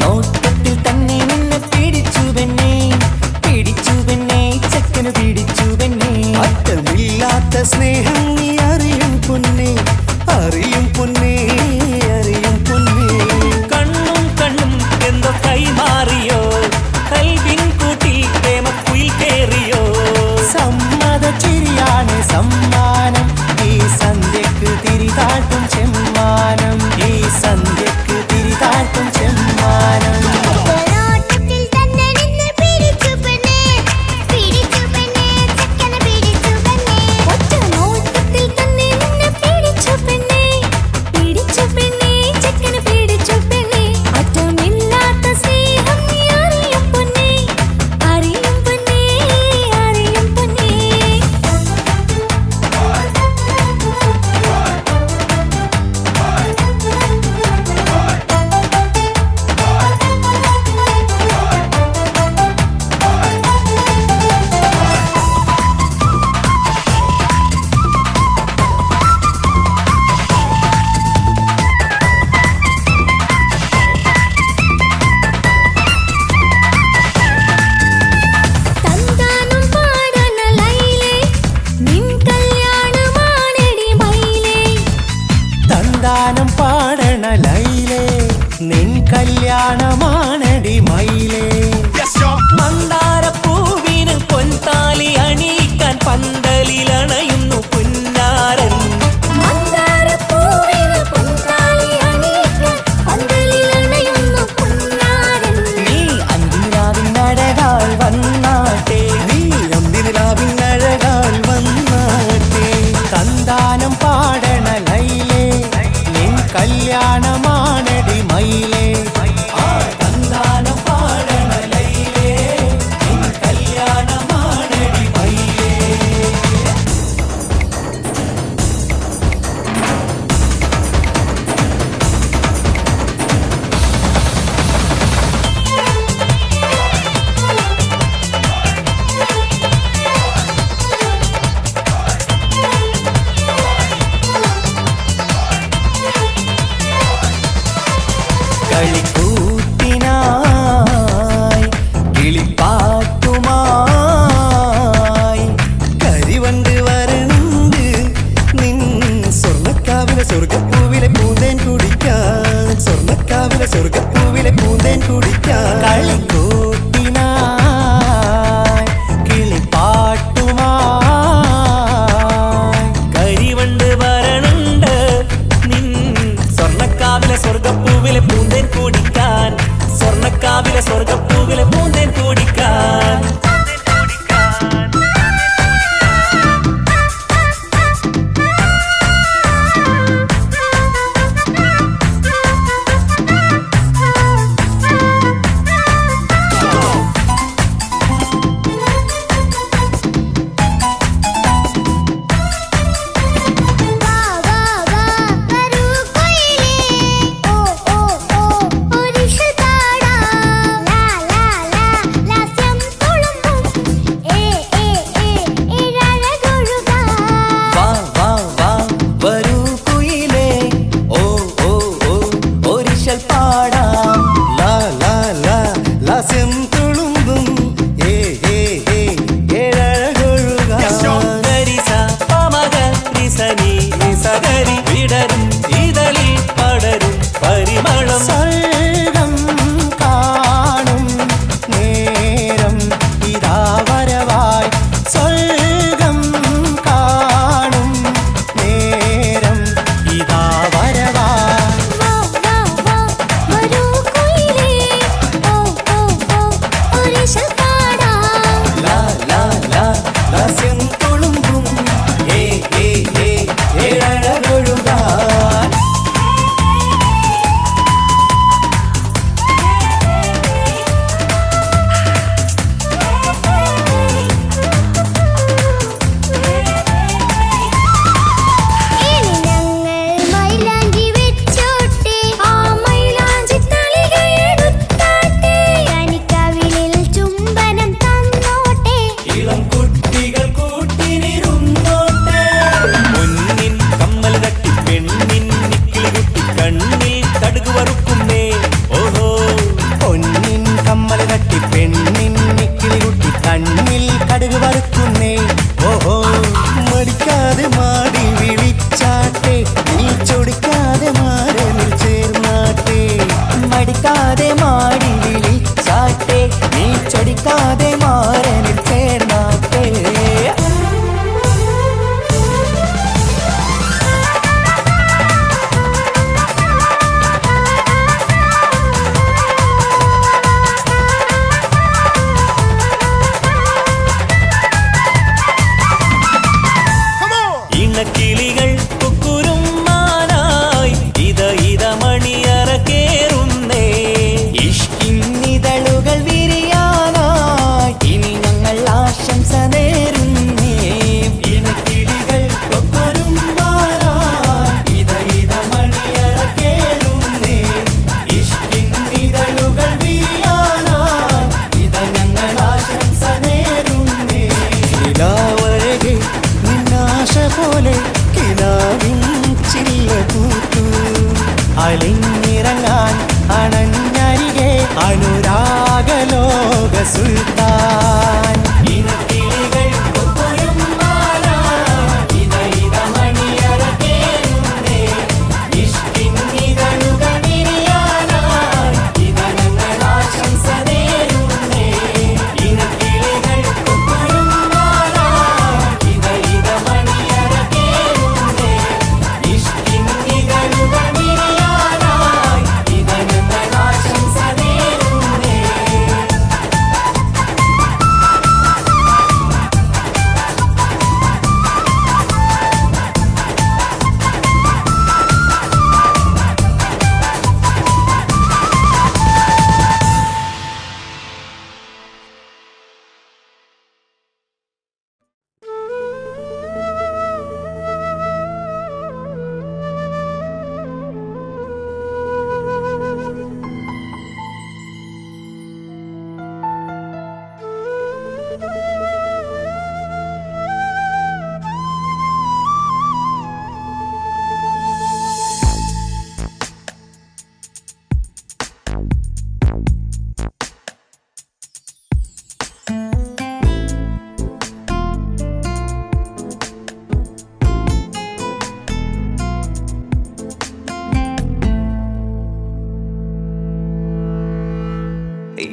നോട്ടത്തിൽ തന്നെ നിന്നെ പിടിച്ചു പെണ്ണേ, പിടിച്ചു പെണ്ണേ, ചെക്കന് പിടിച്ചു പെണ്ണേ. അറ്റമില്ലാത്ത സ്നേഹം നീ അറിയും പൊന്നേ, അറിയും പൊന്നേ, അറിയും പൊന്നേ. കണ്ണും കണ്ണും എന്തോ കൈമാറിയോ, കൽവിൻ കൂട്ടിൽ പ്രേമക്കുയിൽ കേറിയോ. സമ്മത ചിരിയാണ് സമ്മാനം, ഈ സന്ധ്യക്ക് തിരിതാട്ടും ചെമ്മാനം, ഈ സന്ധ്യക്ക് തിരിതാട്ടും ചെമ്മാനം. തന്താനം പാടണ ലൈലേ, നിൻ കല്യാണമാണടി മയിലേ. മന്ദാരപ്പൂവിന് പൊൻതാലി അണിയിക്കാൻ പന്തലിലണയുന്നു പുന്നാരൻ. നീ അന്തിരാവിനഴകാൽ വന്നാട്ടെ, നീ അന്തിനിലാവിനഴകാൽ വന്നാട്ടെ. തന്താനം പാടണ ലൈലേ, നിൻ കല്യാണമാണടി മയിലേ. തന്താനം പാടണ ലൈലേ, നിൻ കല്യാണമാണടി മയിലേ. കളിക്കൂത്തിനായി കിളിപ്പാട്ടുമായി കരിവണ്ട് വരണ്ട് നിൻ സ്വർണ്ണക്കാവിലെ സ്വർഗപ്പൂവിലെ പൂന്തേൻ കുടിക്കാൻ, സ്വർണ്ണക്കാവിലെ സ്വർഗപ്പൂവിലെ പൂന്തേൻ കുടിക്കാൻ. കളിക്കൂത്തിനായി കിളിപ്പാട്ടുമായി കരിവണ്ട് വരണുണ്ട് നിൻ സ്വർണ്ണക്കാവിലെ സ്വർഗപ്പൂവിലെ പൂന്തേൻ കുടിക്കാൻ, സ്വർണ്ണക്കാവിലെ സ്വർഗപ്പൂവിലെ പൂന്തേൻ കുടിക്കാൻ. la la la അനുരാഗലോക സുൽത്താൻ.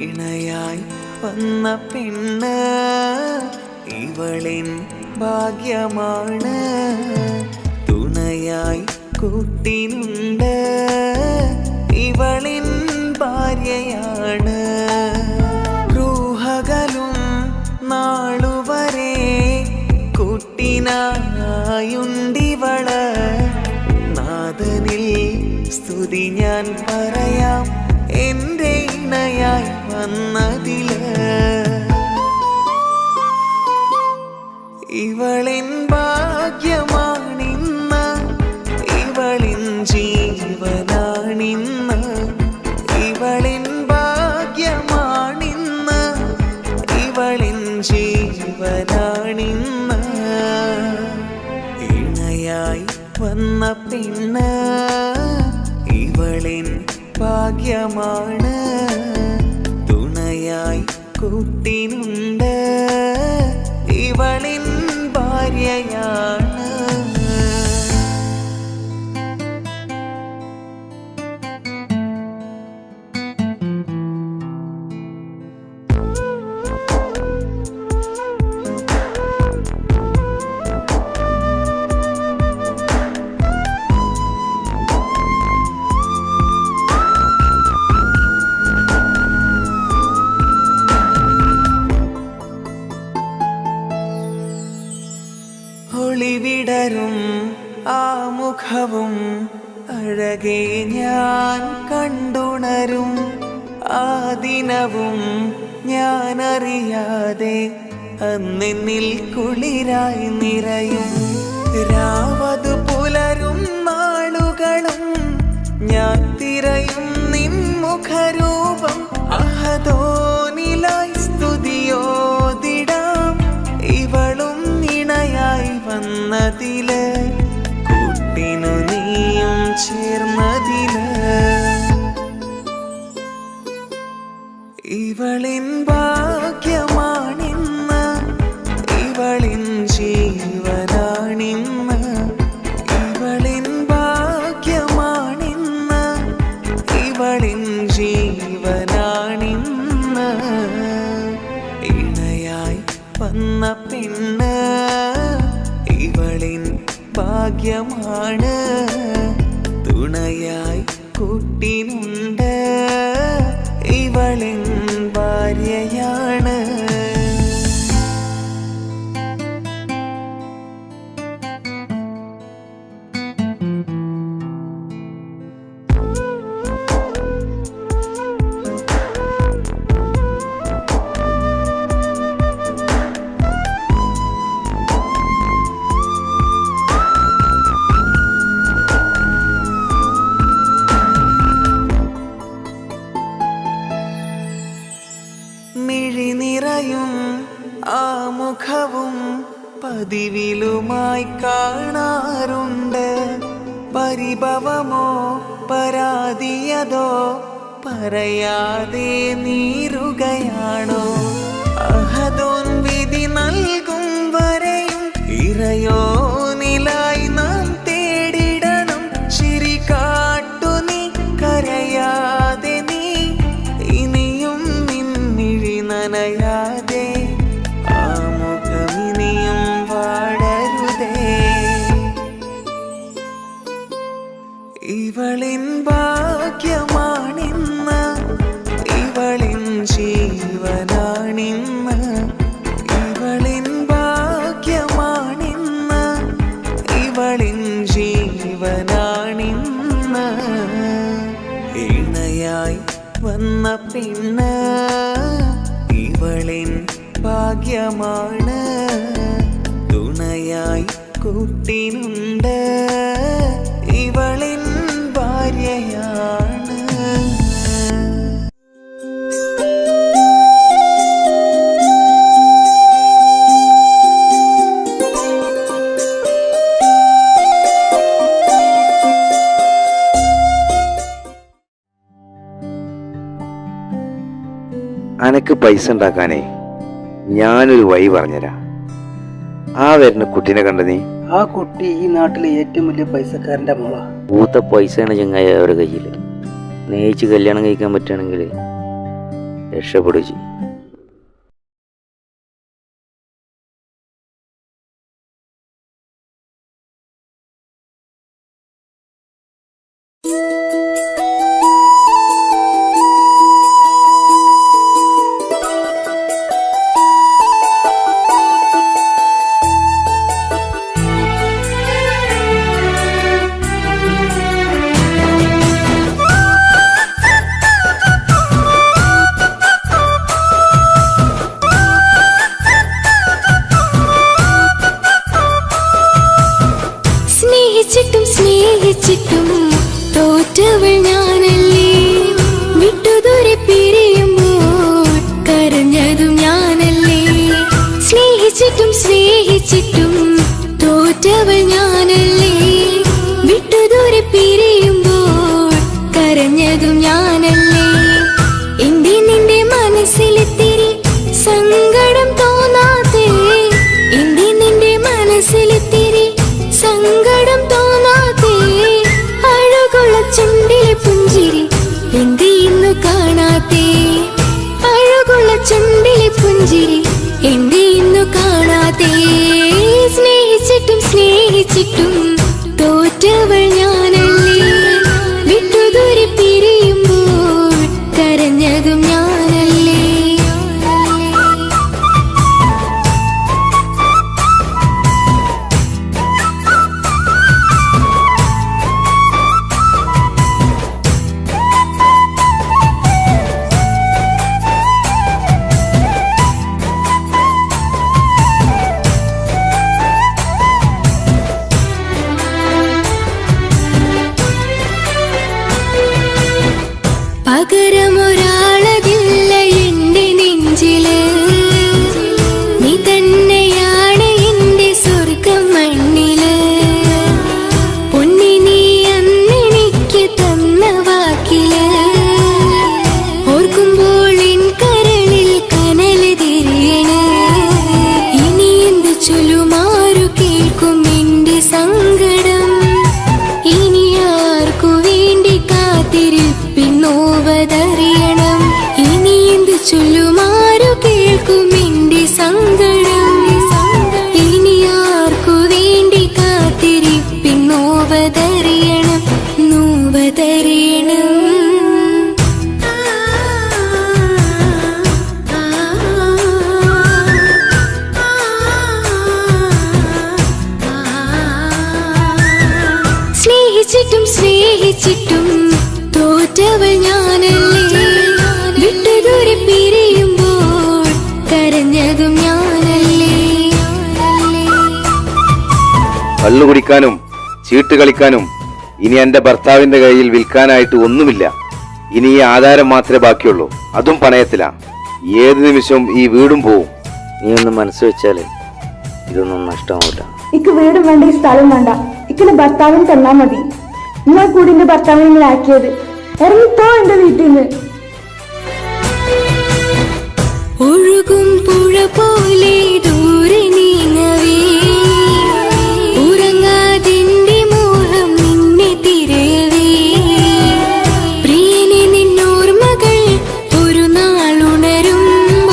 ഇണയായി വന്ന പെണ്ണ് ഇവളിൻ ഭാഗ്യമാണ്. തുണയായി കൂട്ടിനുണ്ട് ഇവളിൻ ഭാര്യയാണ്. റൂഹകലും നാളുവരെ കൂട്ടിനായുണ്ടിവള്. നാഥനിൽ സ്തുതി ഞാൻ പറയാം എൻ്റെ ഇണയായി വന്നതില്. ഇവളിൻ ഭാഗ്യമാണിന്ന്, ഇവളിൻ ജീവനാണിന്ന്. ഇവളിൻ ഭാഗ്യമാണിന്ന്, ഇവളിൻ ജീവനാണിന്ന്. ഇണയായി വന്ന പെണ്ണ് ഇവളിൻ ഭാഗ്യമാണ്. തുണയായി കൂട്ടിനുണ്ട് ഇവളിൻ ഭാര്യയാണ്. ഒളിവിടരും ആ മുഖവും അഴകെ ഞാൻ കണ്ടുണരും. ആ ദിനവും ഞാനറിയാതെ അന്നെന്നിൽ കുളിരായി നിറയും. രാവതു പുലരും നാളുകളും ഞാൻ തിരയും നിൻ മുഖരൂപം. അഹദോനിലായി സ്തുതിയോതിടാം ഇവളും ഇണയായി വന്നതില്. കൂട്ടിനു നീയും ചേർന്നതില്. ഇവളിൻ ഭാഗ്യമാണിന്ന്, ഇവളിൻ ജീവനാണിന്ന്. ഇവളിൻ ഭാഗ്യമാണിന്ന്, ഇവളിൻ ജീവനാണിന്ന്. ഇണയായി വന്ന പെണ്ണ് ഇവളിൻ ഭാഗ്യമാണ്. തുണയായി കൂട്ടിനുണ്ട് ഇവളിൻ ഭാര്യയാണ്. മിഴിനിറയും ആ മുഖവും പതിവിലുമായി കാണാറുണ്ട്. പരിഭവമോ പരാതിയതോ പറയാതെ നീറുകയാണോ? അഹദോൻ വിധി നൽകും വരെയും ഇറയോനിലായി നാം തേടിടണം. ചിരി കാട്ടു നീ, കരയാതെ നീ, ഇനിയും നിന്നിഴി നനയാതെ ആ മുഖമിനിയും വാടരുതേ. ഇവളിൻ ഭാഗ്യമാണിന്ന്, ഇവളിൻ ജീവനാണിന്ന്. ഇവളിൻ ഭാഗ്യമാണിന്ന്, ഇവളിൻ ജീവനാണിന്ന്. ഇണയായി വന്ന പെണ്ണ് ഇവളിൻ ഭാഗ്യമാണ്. തുണയായി കൂട്ടിനുണ്ട് ഇവളിൻ ഭാര്യയാണ്. അനക്ക് പൈസ ഉണ്ടാക്കാനേ ഞാനൊരു വഴി പറഞ്ഞുതരാം. ആ വരുന്ന കുട്ടീനെ കണ്ട നീ? ആ കുട്ടി ഈ നാട്ടിലെ ഏറ്റവും വലിയ പൈസക്കാരന്റെ മോളാ. പൂത്ത പൈസയാണ് ചങ്ങായി അവരുടെ കയ്യിൽ. സ്നേഹിച്ച് കല്യാണം കഴിക്കാൻ പറ്റുകയാണെങ്കിൽ രക്ഷപ്പെടുക ചെയ്യും. സ്നേഹിച്ചിട്ടും തോറ്റവൾ ഞാനല്ലേ. വിട്ടുദൂരെ പിരിയുമ്പോൾ കരഞ്ഞതും ഞാനല്ലേ. സ്നേഹിച്ചിട്ടും തോറ്റവൾ ഞാനല്ലേ. വിട്ടുദൂരെ പിരിയുമ്പോൾ കരഞ്ഞതും ഞാനല്ലേ. എന്റെ നിന്റെ മനസ്സിലിത്തിരി സങ്കടം തോന്നാതെ, എന്റെ നിന്റെ മനസ്സിലിത്തിരി സങ്കടം തോന്നാതെ, അഴകുള്ള ചുണ്ടിലെ പുഞ്ചിരി എന്ത് ഇന്നു കാണാതെ. അഴകുള്ള ചുണ്ടിലെ പുഞ്ചിരി എന്ത് ഇന്നു കാണാതെ. സ്നേഹിച്ചിട്ടും തോറ്റവൾ ഞാനല്ലേ. വിട്ടുദൂരെ പിരിയുമ്പോൾ കരഞ്ഞതും ഞാനല്ലേ. പകരമൊരാളതില്ല എന്റെ നെഞ്ചില്. നീ തന്നെയാണ് എന്റെ സ്വർഗം മണ്ണില്. പൊന്നി നീ അന്നെനിക്ക് തന്ന വാക്കില് ഓർക്കുമ്പോൾ എൻ കരളിൽ കനല് തിരിയണ്. ഇനി എന്ത് ചൊല്ലുമാരു കേൾക്കും എന്റെ സങ്കടം. ഇനി ആർക്കു വേണ്ടി കാത്തിരിപ്പിന്നോവതറിയണം. ഇനി എന്ത് ചൊല്ലുമാരു കേൾക്കും എന്റെ സങ്കടം. ഇനി ആർക്കു വേണ്ടി കാത്തിരിപ്പിന്നോവതറിയണം, നോവതറിയണം. സ്നേഹിച്ചിട്ടും തോറ്റവൾ ഞാനല്ലേ. വിട്ടുദൂരെ പിരിയുമ്പോൾ കരഞ്ഞതും ഞാനല്ലേ. കള്ളു കുടിക്കാനും ചീട്ട് കളിക്കാനും ഇനി എന്റെ ഭർത്താവിന്റെ കയ്യിൽ വിൽക്കാനായിട്ട് ഒന്നുമില്ല. ഇനി ഈ ആധാരം മാത്രമേ ബാക്കിയുള്ളൂ, അതും പണയത്തിലാ. ഏത് നിമിഷവും ഈ വീടും പോവും. നീ ഒന്ന് മനസ്സ് വെച്ചാല് ഇതൊന്നും നഷ്ടമാവില്ല. ഇക്ക് വീടും വേണ്ട, ഈ സ്ഥലം വേണ്ട. ഇക്കിന്റെ ഭർത്താവിന് തന്നാ മതി. നിങ്ങൾ കൂടി എന്റെ ഭർത്താവിനെ ഇങ്ങനെ ആക്കിയത് ഇറങ്ങിപ്പോ എന്റെ വീട്ടിൽ നിന്ന്. ഒഴുകും പുഴ പോലെ ദൂരെ നീങ്ങവേ ഉറങ്ങാതിന്റെ മോഹം നിന്നെ തിരയവേ പ്രിയനെ നിന്നോർമകൾ ഒരു നാളുണരുമ്പോൾ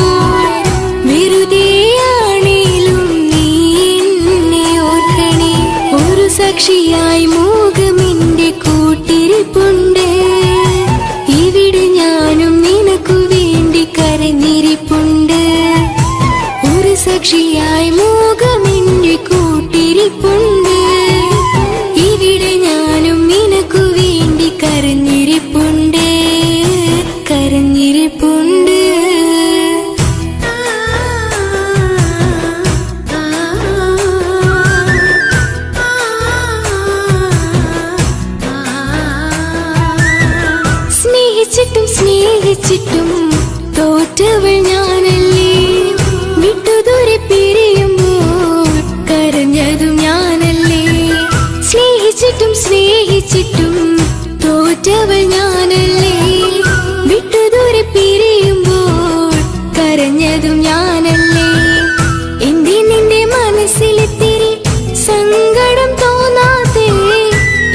വെറുതെയാണേലും നീ എന്നെ ഓർക്കണേ. ഒരു സാക്ഷിയായി മോഹമെന്റെ കൂട്ടിരിപ്പുണ്ട്. ഇവിടെ ഞാനും നിനക്കു വേണ്ടി കരഞ്ഞിരിപ്പുണ്ട്. ഒരു സാക്ഷിയായി മോഹമെന്റെ കൂട്ടിരിപ്പുണ്ട്. ഇവിടെ ഞാനും നിനക്കു വേണ്ടി കരഞ്ഞിരിപ്പുണ്ട്, കരഞ്ഞിരിപ്പുണ്ട്. സ്നേഹിച്ചിട്ടും സ്നേഹിച്ചിട്ടും തോറ്റവൾ ഞാനല്ലേ. വിട്ടുദൂരെ പിരിയുമ്പോൾ കരഞ്ഞതും ഞാനല്ലേ. സ്നേഹിച്ചിട്ടും സ്നേഹിച്ചിട്ടും തോറ്റവൾ ഞാനല്ലേ. വിട്ടുദൂരെ പിരിയുമ്പോൾ കരഞ്ഞതും ഞാനല്ലേ. എന്തേ നിന്റെ മനസ്സിലെത്തിരി സങ്കടം തോന്നാതെ,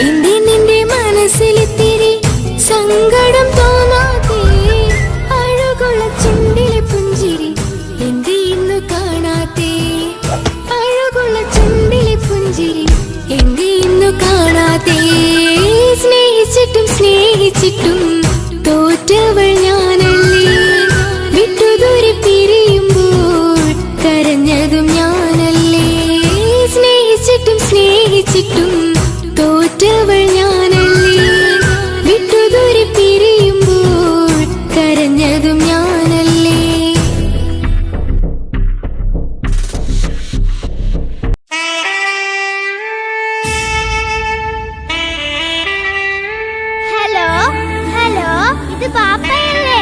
എന്തേ നിന്റെ മനസ്സിലെത്തിരി സങ്കടം തോന്നാതെ. അഴകുള്ള ചുണ്ടിലെ പുഞ്ചിരി എന്തേ ഇന്നു കാണാത്തെ. അഴകുള്ള ചുണ്ടിലെ പുഞ്ചിരി എന്തേ ഇന്നു കാണാത്തെ. സ്നേഹിച്ചിട്ടും സ്നേഹിച്ചിട്ടും തോറ്റവൾ ഞാനല്ലേ. വിട്ടുദൂരെ പിരിയുമ്പോൾ കരഞ്ഞതും ഞാനല്ലേ. സ്നേഹിച്ചിട്ടും സ്നേഹിച്ചിട്ടും തോറ്റവൾ ഞാനല്ലേ. വിട്ടുദൂരെ പിരിയുമ്പോൾ കരഞ്ഞതും ഞാനല്ലേ. ഹലോ ഹലോ, ഇത് പാപ്പയല്ലേ?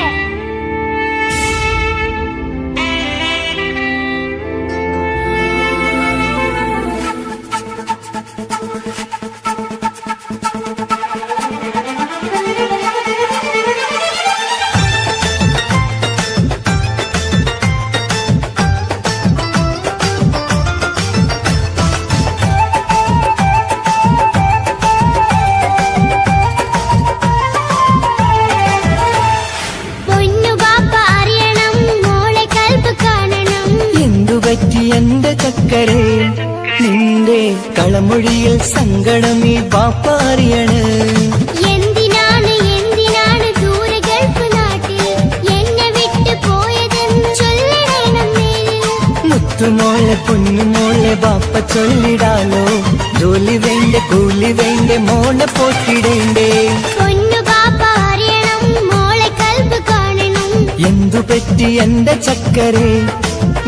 പൊന്നു പാപ്പ അറിയണം, മോളെ കൽപ്പ് കാണണം. എന്തുപറ്റി എന്റെ ചക്കരെ നിന്റെ കളമൊഴിയിൽ സങ്കടം ഈ ബാപ്പ അറിയണ്. എന്തിനാണ് എന്തിനാണ് ദൂരെ ഗൾഫ് നാട്ടിൽ എന്നെ വിട്ടു പോയതെന്ന് ചൊല്ലണം നേരിൽ. മുത്തുമോളെ പൊന്നുമോളെ ബാപ്പ ചൊല്ലിടാലോ. ജോലി വേണ്ട കൂലി വേണ്ട മോളെ പോറ്റിടേണ്ടേ. പൊന്നു പാപ്പ അറിയണം, മോളെ കൽപ്പ് കാണണം. എന്തുപറ്റി എന്റെ ചക്കരെ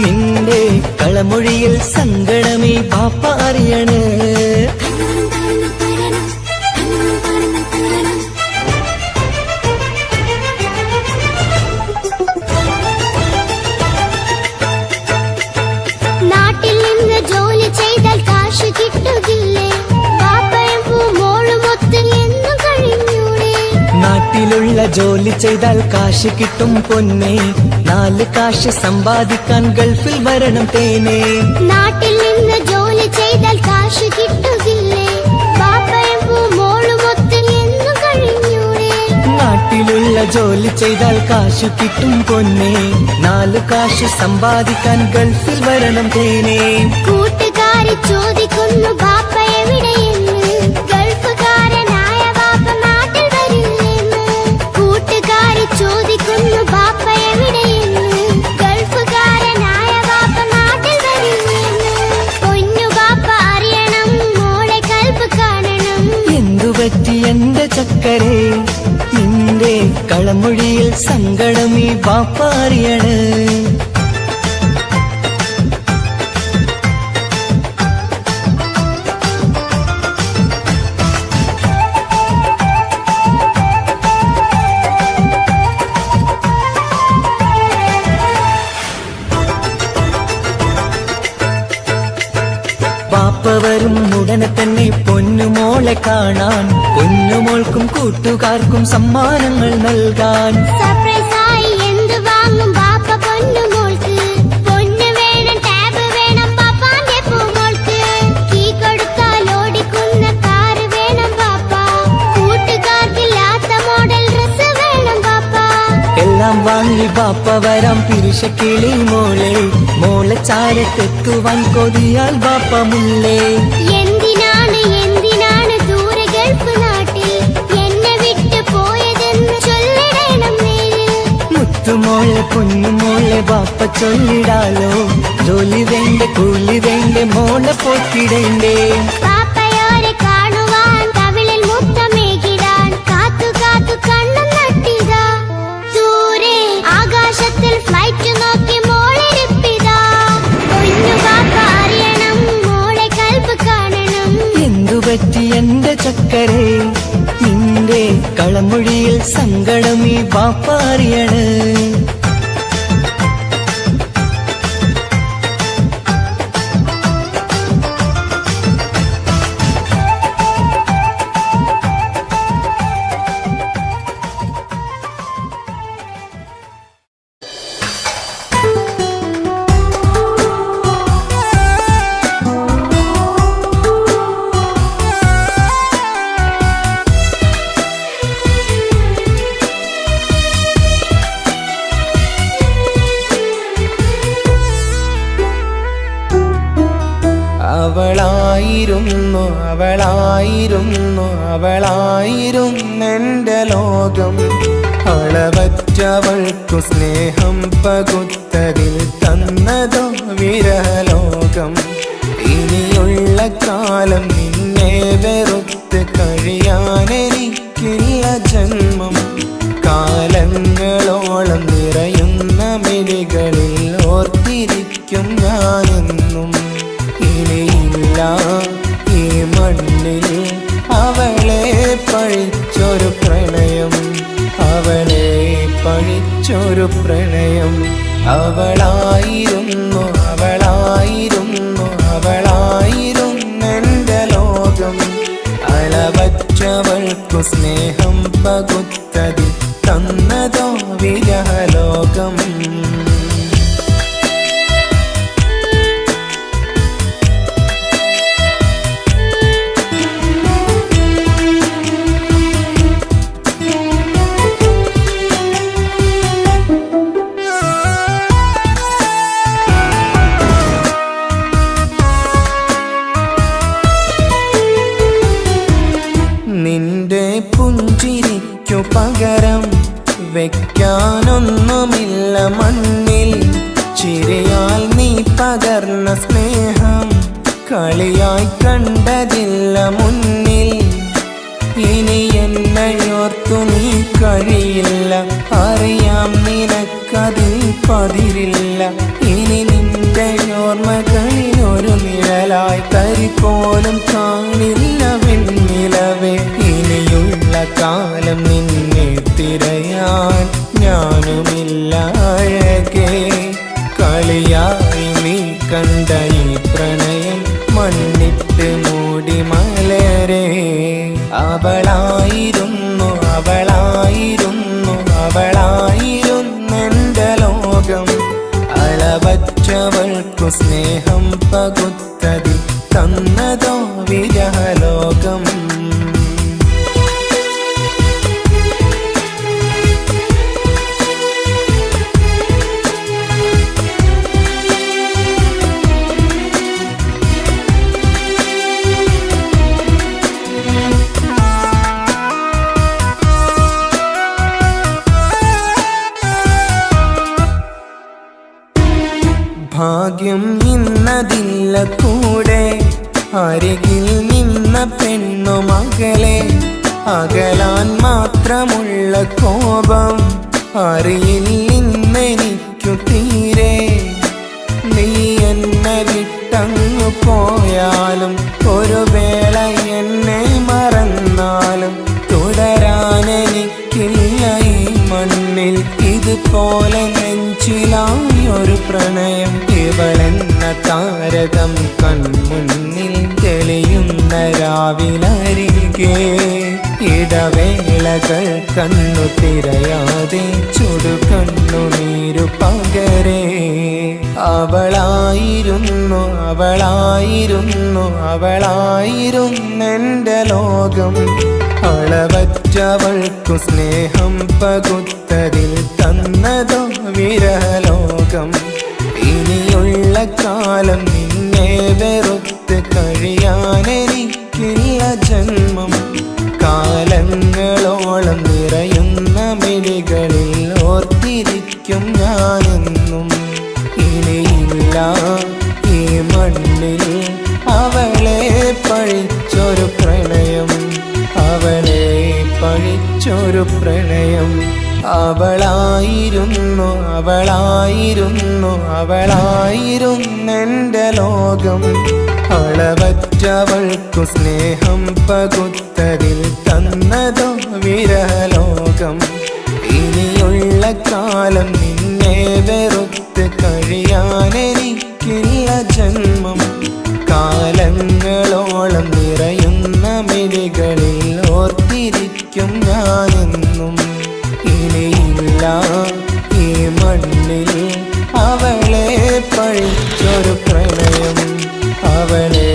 നിന്റെ കളമൊഴിയിൽ സങ്കടമേ ബാപ്പ അറിയണ്. നാട്ടിൽ നിന്ന് ജോലി ചെയ്താൽ കാശ് കിട്ടുകില്ലേ? പാപ്പയും മോളുമൊത്ത് എന്നും കഴിഞ്ഞൂടെ? നാട്ടിലുള്ള ജോലി ചെയ്താൽ കാശ് കിട്ടും പൊന്നെ. 4 കാശ് സമ്പാദിക്കാൻ ഗൾഫിൽ വരണം തേനെ. നാട്ടിൽ നിന്ന് ജോലി ചെയ്താൽ കാശ് കിട്ടുകില്ലേ? പാപ്പയും മോളുമൊത്ത് എന്നും കഴിഞ്ഞൂടെ? നാട്ടിലുള്ള ജോലി ചെയ്താൽ കാശ് കിട്ടും പൊന്നെ. 4 കാശ് സമ്പാദിക്കാൻ ഗൾഫിൽ വരണം തേനെ. കൂട്ടുകാരി ചോദിക്കുന്നു ബാപ്പ എവിടെയെന്ന്. ഗൾഫുകാരനായ ബാപ്പ നാട്ടിൽ വരില്ലെന്ന്. കൂട്ടുകാരി ചോദിക്കുന്നു ബാപ്പ എവിടെയെന്ന്. ഗൾഫുകാരനായ ബാപ്പ നാട്ടിൽ വരില്ലെന്ന്. പൊന്നു ബാപ്പ അറിയണം, മോളെ കൽപ്പ് കാണണം. എന്തുപറ്റി എന്റെ ചക്കരെ നിന്റെ കളമൊഴിയിൽ സങ്കടം ഈ ബാപ്പ അറിയണ്. ബാപ്പ വരും ഉടനെ തന്നെ പൊന്നുമോൾ മോളെ കാണാൻ കുഞ്ഞുമോൾക്കും കൂട്ടുകാർക്കും സമ്മാനങ്ങൾ നൽകാൻ സർപ്രൈസായി എന്ത് വാങ്ങും ബാപ്പ പൊന്നുമോൾക്ക്? പൊന്ന് വേണം, ടാബ് വേണം ബാപ്പാന്റെ പൂമോൾക്ക്. കീ കൊടുത്താൽ ഓടിക്കുന്ന കാറ് വേണം ബാപ്പ. കൂട്ടുകാർക്കില്ലാത്ത മോഡൽ ഡ്രസ് വേണം ബാപ്പ. എല്ലാം വാങ്ങി ബാപ്പ വരാം പിരിശക്കിളി മോളെ. മോളെ ചാരത്തെത്തുവാൻ കൊതിയാൽ ബാപ്പ മുല്ലേ. എന്തിനാണ് എന്തിനാണ് ദൂരെ ഗൾഫ് നാട്ടിൽ എന്നെ വിട്ടു പോയതെന്ന് ചൊല്ലിടണം നേരിൽ. മുത്തുമോളെ പൊന്നുമോളെ ബാപ്പ ചൊല്ലിടാലോ. ജോലി വേണ്ടേ കൂലി വേണ്ടേ മോളെ പോറ്റിടേണ്ടേ. പാപ്പയോരെ കാണുവാൻ കവിളിൽ മുത്തമേകിടാൻ കാത്തു കാത്തു കണ്ണു നട്ടിതാ. ദൂരെ ആകാശത്തിൽ ഫ്ലൈറ്റ് നോക്കി മോളിരിപ്പിതാ. പൊന്നു ബാപ്പ അറിയണം, മോളെ കൽബ് കാണണം. എന്തുപറ്റി എന്റെ ചക്കരെ, നിന്റെ കളമൊഴിയിൽ സങ്കടം ഈ ബാപ്പ അറിയണ്. അവളായിരുന്നു അവളായിരുന്നു അവളായിരുന്നെൻ്റെ ലോകം. അളവറ്റവൾക്കു സ്നേഹം പകുത്തതിൽ തന്നതോ വിരലോകം. ഇനിയുള്ള കാലം നിന്നെ വെറുത്ത് കഴിയാനെനിക്കില്ല ജന്മം. കാലങ്ങളോളം നിറയുന്ന മിഴികളിൽ ഓർത്തിരിക്കും ഞാനെന്നും. ഇനിയില്ല ഈ മണ്ണിൽ അവളെ പഴിച്ചൊരു പ്രണയം, അവളെ പഴിച്ചൊരു പ്രണയം. അവളായിരുന്നു അവളായിരുന്നു അവളായിരുന്നെൻ്റെ ലോകം. അളവറ്റവൾക്കു സ്നേഹം പകുത്തതി തന്നതോ വിരഹലോകം. നിന്റെ പുഞ്ചിരിക്കു പകരം വെക്കാനൊന്നുമില്ല മണ്ണിൽ. ചിരിയാൽ നീ പകർന്ന സ്നേഹം കളിയായി കണ്ടതില്ല മുന്നിൽ. ഇനി എന്നയോർത്തു നീ കഴിയില്ല, അറിയാം നിനക്കതിൽ പതിരില്ല. ഇനി നിന്റെ ഓർമ്മകളിൽ ഒരു നിഴലായി തരി പോലും കാണില്ല വെണ്ണിലവേ. ഇനിയുള്ള കാലം നിന്നെ തിരയാൻ ഞാനുമില്ല അഴകേ. കളിയായി നീ കണ്ട ഈ പ്രണയം മണ്ണിട്ട് മൂടി മലരേ. അവളായിരുന്നു അവളായിരുന്നു അവളായിരുന്നെൻ്റെ ലോകം. അളവറ്റവൾക്കു സ്നേഹം പകുത്തതി തന്നതോ വിരഹലോകം. ഭാഗ്യം ഇന്നതില്ല കൂടെ, അരികിൽ നിന്ന പെണ്ണു മകളെ. അകലാൻ മാത്രമുള്ള കോപം അറിയില്ലെന്നെനിക്കു തീരെ. നീ എന്നെ വിട്ടങ്ങു പോയാലും ഒരു വേള എന്നെ മറന്നാലും തുടരാനെനിക്കില്ല ഈ മണ്ണിൽ. ഇതുപോലെ നെഞ്ചിലായൊരു പ്രണയം, ഇവളെന്ന താരകം കൺമുന്നിൽ. തെളിയുന്ന രാവിലരികെ ഇടവേളകൾ കണ്ണു തിരയാതെ ചുടുകണ്ണുനീരു പകരേ അവളായിരുന്നെന്റെ ലോകം അളവറ്റവൾക്കു സ്നേഹം പകുത്തതിൽ തന്നതോ വിരലോകം ഇനിയുള്ള കാലം നിന്നെ വെറുത്ത് കഴിയാനെനിക്കില്ല ജന്മം കാലങ്ങളോളം നിറയുന്ന മിഴികളിൽ ഓർത്തിരിക്കും ഞാനെന്നും ഇനിയില്ല ഈ മണ്ണിൽ അവളെ പഴിച്ചൊരു പ്രണയം അവളെ പഴിച്ചൊരു പ്രണയം അവളായിരുന്നെന്റെ ലോകം അളവറ്റവൾക്കു സ്നേഹം പകുത്തതിൽ തന്നതോ വിരലോകം ഇനിയുള്ള കാലം നിന്നെ വെറുത്ത് കഴിയാനെനിക്കില്ല ജന്മം കാലങ്ങളോളം നിറയുന്ന മിഴികളിൽ ഓർത്തിരിക്കും ഞാനെന്നും ഇനിയില്ല ഈ മണ്ണിൽ അവളെ പഴിച്ചൊരു പ്രണയം അവളെ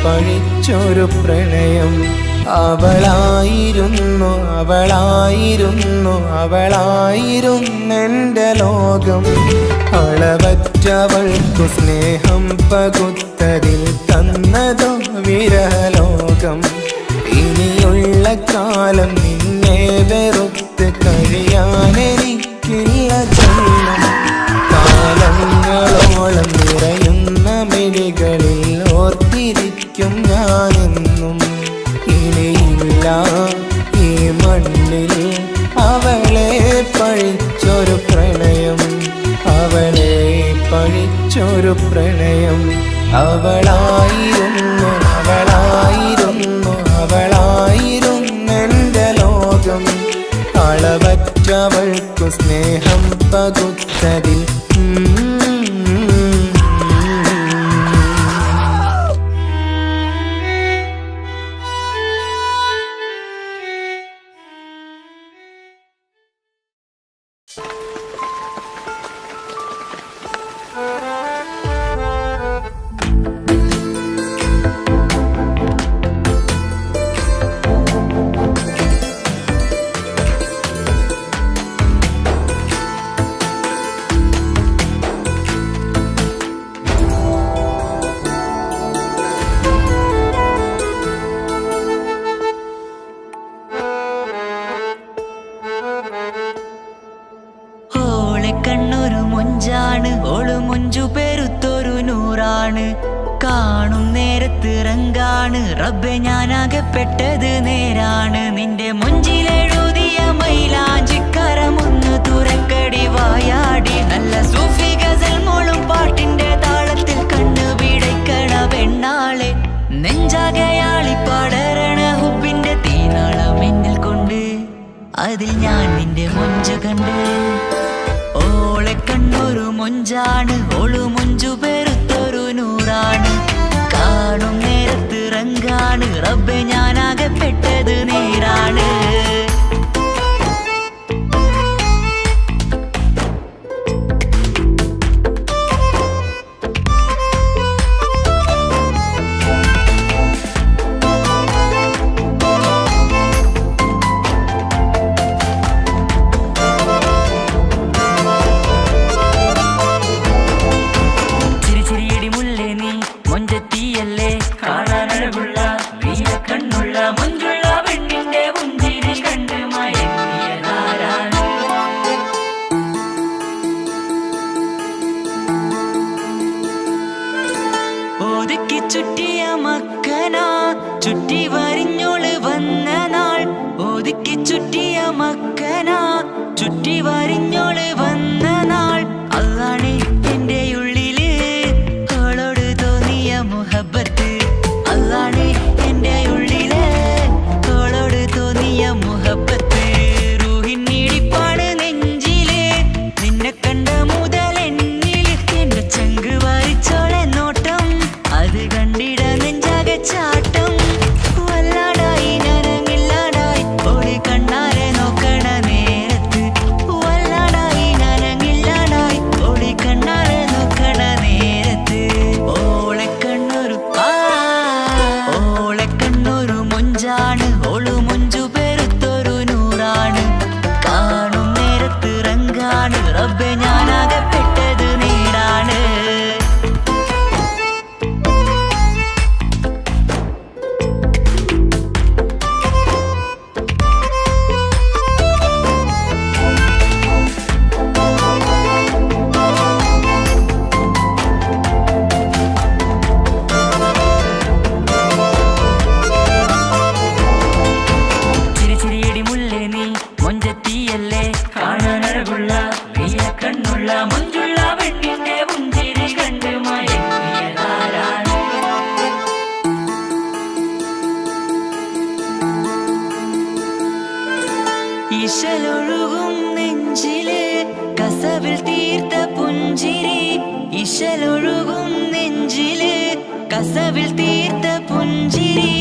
പഴിച്ചൊരു പ്രണയം അവളായിരുന്നെന്റെ ലോകം അളവറ്റവൾക്കു സ്നേഹം പകുത്തതിൽ തന്നതോ വിരലോകം ഇനിയുള്ള കാലം നിന്നെ വെറുത്ത് കഴിയാനെനിക്കില്ല ജന്മം കാലങ്ങളോളം നിറയുന്ന മിഴികളിൽ ഓർത്തിരിക്കും ഞാനെന്നും ഇനിയില്ല ഈ മണ്ണിൽ അവളെ പഴിച്ചൊരു പ്രണയം അവളെ പഴിച്ചൊരു പ്രണയം അവളായിരുന്നെന്റെ ലോകം അളവറ്റവൾക്കു സ്നേഹം പകുത്തതിൽ കണ്ണൊരു മൊഞ്ചാണ് ഓള് മൊഞ്ചു പെരുത്തൊരു നൂറാണ് കാണും നേരത്ത് റങ്കാണ് റബ്ബെ ഞാനാകപ്പെട്ടത് നേരാണ് നിന്റെ മൊഞ്ചിലെഴുതിയ മൈലാഞ്ചിക്കരമൊന്ന് തുറക്കടി വായാടി നല്ല സൂഫി ഗസൽ മോളും പാട്ടിന്റെ താളത്തിൽ കണ്ണു പിടയ്ക്കണ പെണ്ണാളെ നെഞ്ചാകയാളി പടരണ ഹുബിന്റെ തീനാളം എന്നിൽ കൊണ്ട് അതിൽ ഞാൻ നിന്റെ മൊഞ്ചു കണ്ട് ഓളെ കണ്ണൊരു മൊഞ്ചാണ് ഓളു മൊഞ്ചു പെരുത്തൊരു നൂറാണ് കാണും നേരത്ത് റങ്കാണ് റബ്ബെ ഞാനാകപ്പെട്ടത് നേരാണ് കണ്ണുള്ള മൊഞ്ചുള്ള പെണ്ണിന്റെ പുഞ്ചിരി കണ്ട് റബ്ബെ ഞാനാകപ്പെട്ടത് നേരാണ്. ഇശലൊഴുകും നെഞ്ചില് കസവിൽ തീർത്ത പുഞ്ചിരി, ഇശലൊഴുകും നെഞ്ചില് കസവിൽ തീർത്ത പുഞ്ചിരി.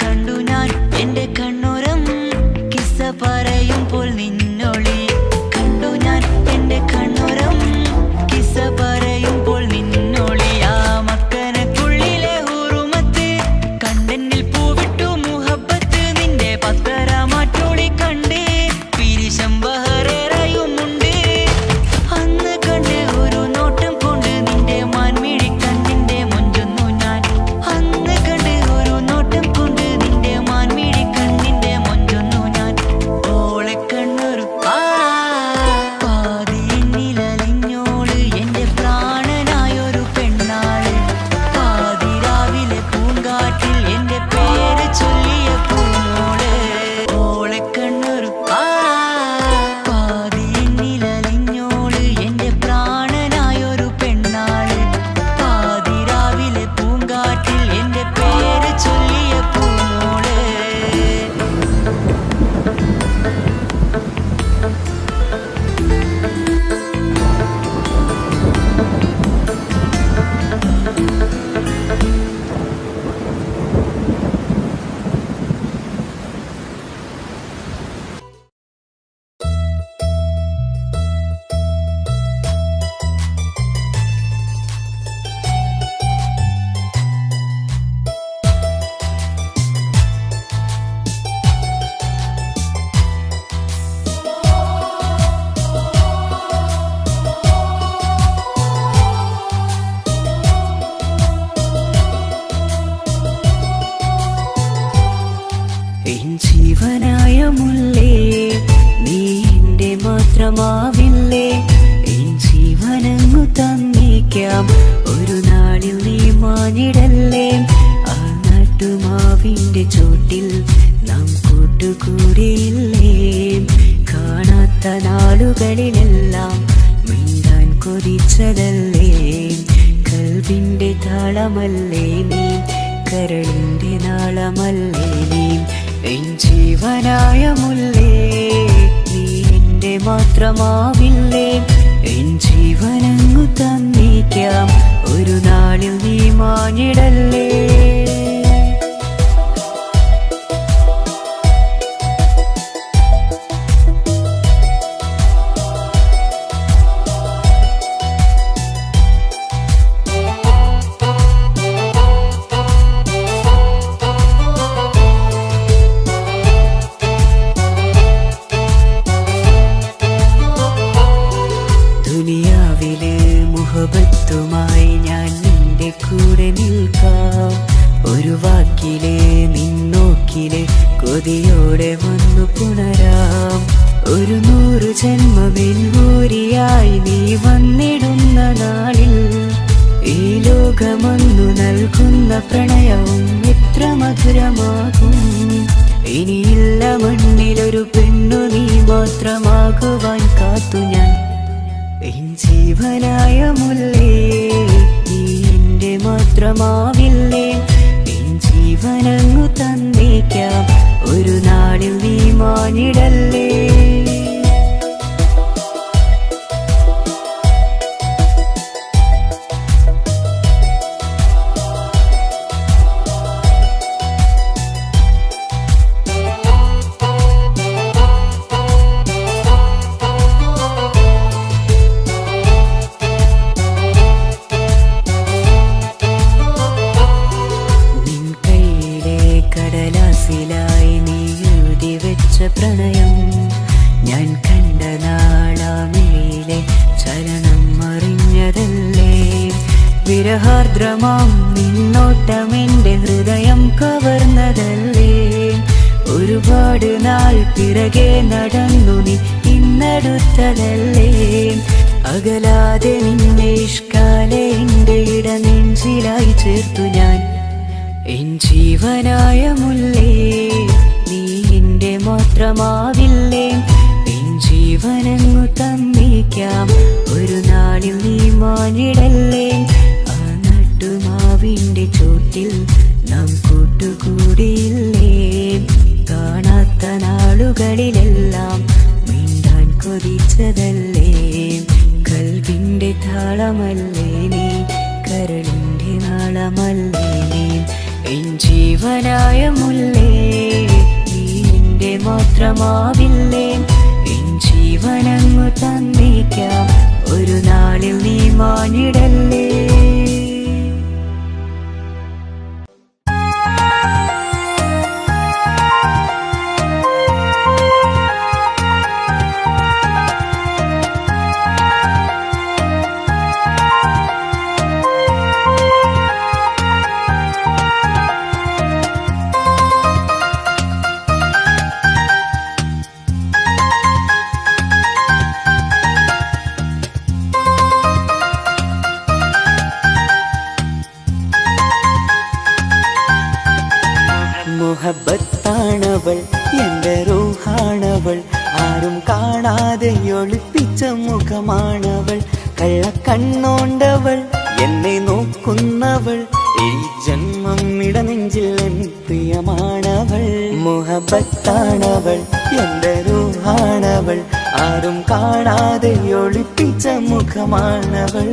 കണ്ടു ഞാൻ എന്റെ കണ്ണുരം കിസ്സ പറയുമ്പോൾ നിന്നൊളി. കണ്ടു ഞാൻ എന്റെ കണ്ണുരം കിസ്സ പറയുമ്പോൾ നിന്നൊളി. ആ മക്കനക്കുള്ളിലെ ഹുറുമത്ത് കണ്ടെന്നിൽ പൂവിട്ടു മുഹബത്ത്. നിന്റെ പത്തര മാറ്റോളി കണ്ട് പിരിശം ബഹറേറയുമുണ്ട്. അന്ന് കണ്ട് ഒരു നോട്ടം കൊണ്ട് നിന്റെ മാൻമിഴി കണ്ണിന്റെ മൊഞ്ചൊന്നു ഞാൻ. അന്ന് കണ്ട് ഒരു നോട്ടം കൊണ്ട് നിന്റെ മാൻമിഴി കണ്ണിന്റെ മൊഞ്ചൊന്നു ഞാൻ. ഓളെ കണ്ണൊരു പാതിയെന്നിലലിഞ്ഞോള് എന്റെ പ്രാണനായൊരു പെണ്ണാള്. പാതിരാവിലെ പൂങ്കാറ്റിൽ എന്റെ പേര് ചൊല്ലിയ പൂമോള്. ഓളെ കണ്ണൊരു പാതിയെന്നിലലിഞ്ഞോള് എന്റെ പ്രാണനായൊരു പെണ്ണാള്. പാതിരാവിലെ പൂങ്കാറ്റിൽ എന്റെ പേര് ചൊല്ലിയ പൂമോള്. എൻ ജീവനായ മുല്ലേ, നീ എന്റെ മാത്രമാവില്ലേ. എൻ ജീവനങ്ങു തന്നേക്കാം, ഒരു നാളിൽ നീ മാഞ്ഞിടല്ലേ. ആ നാട്ടുമാവിന്റെ ചോട്ടിൽ നാം കൂട്ടുകൂടിയില്ലേ. കാണാത്ത നാളുകളിലെല്ലാം മിണ്ടാൻ കൊതിച്ചതല്ലേ. കൽവിന്റെ താളമല്ലേ നീ, കരളിന്റെ നാളമല്ലേ നീ. എൻ ജീവനായ മുല്ലേ, നീ എന്റെ മാത്രമാവില്ലേ. എൻ ജീവനങ്ങു തന്നേക്കാം, ഒരു നാളിൽ നീ മാഞ്ഞിടല്ലേ. ദുനിയാവിലെ മുഹബത്തുമായി ഞാൻ നിന്റെ കൂടെ നിൽക്കാം. ഒരു വാക്കിലെ നിന്നോക്കിലെ കൊതിയോടെ വന്നു പുണരാം. ഒരു 100 ജന്മമെൻകൂരിയായി നീ വന്നിടുന്ന നാളിൽ ഈ ലോകമൊന്നു നൽകുന്ന പ്രണയവും എത്ര മധുരമാകും. ഇനിയില്ല മണ്ണിലൊരു പെണ്ണു നീ മാത്രമാകുവാൻ കാത്തു ഞാൻ. എൻ ജീവനായ മുല്ലേ, നീ എന്റെ മാത്രമാവില്ലേ. എൻ ജീവനങ്ങു തന്നേക്കാം, ഒരു നാളിൽ നീ മാഞ്ഞിടല്ലേ. സ്നേഹാർദ്രമാം നിന്നോട്ടം എൻ്റെ ഹൃദയം കവർന്നതല്ലേ. ഒരുപാട് നാൾ പിറകെ നടന്നു നീ ഇന്നടുത്തതല്ലേ. അകലാതെ നിന്നെ ഇഷ്കാലെ എൻ്റെ ഇടനെഞ്ചിലായി ചേർത്തു ഞാൻ. എൻ ജീവനായ മുല്ലേ നീ എൻ്റെ മാത്രമാവില്ലേ. എൻ ജീവനങ്ങു തന്നേക്കാം ഒരു നാളിൽ നീ മാനിടല്ലേ. ആ നട്ടുമാവിൻ്റെ ചോട്ടിൽ നാം കൂട്ടുകൂടിയില്ലേ. കാണാത്ത നാളുകളിലെല്ലാം മിണ്ടാൻ കൊതിച്ചതല്ലേ. കൽവിൻ്റെ താളമല്ലേ നീ, കരളിൻ്റെ നാളമല്ലേ നീ. എൻ ജീവനായ മുല്ലേ നീ എൻ്റെ മാത്രമാവില്ലേ. എൻ ജീവനങ്ങു തന്നേക്കാം ഒരു നാളിൽ നീ മാനിടല്ലേ. മുഹബത്താണവൾ എൻ്റെ റൂഹാണവൾ, ആരും കാണാതെ ഒളിപ്പിച്ച മുഖമാണവൾ. കള്ളക്കണ്ണോണ്ടവൾ എന്നെ നോക്കുന്നവൾ, ഈ ജന്മം ഇടനെഞ്ചിൽ എൻ പ്രിയമാണവൾ. മുഹബത്താണവൾ എൻ്റെ റൂഹാണവൾ, ആരും കാണാതെ ഒളിപ്പിച്ച മുഖമാണവൾ.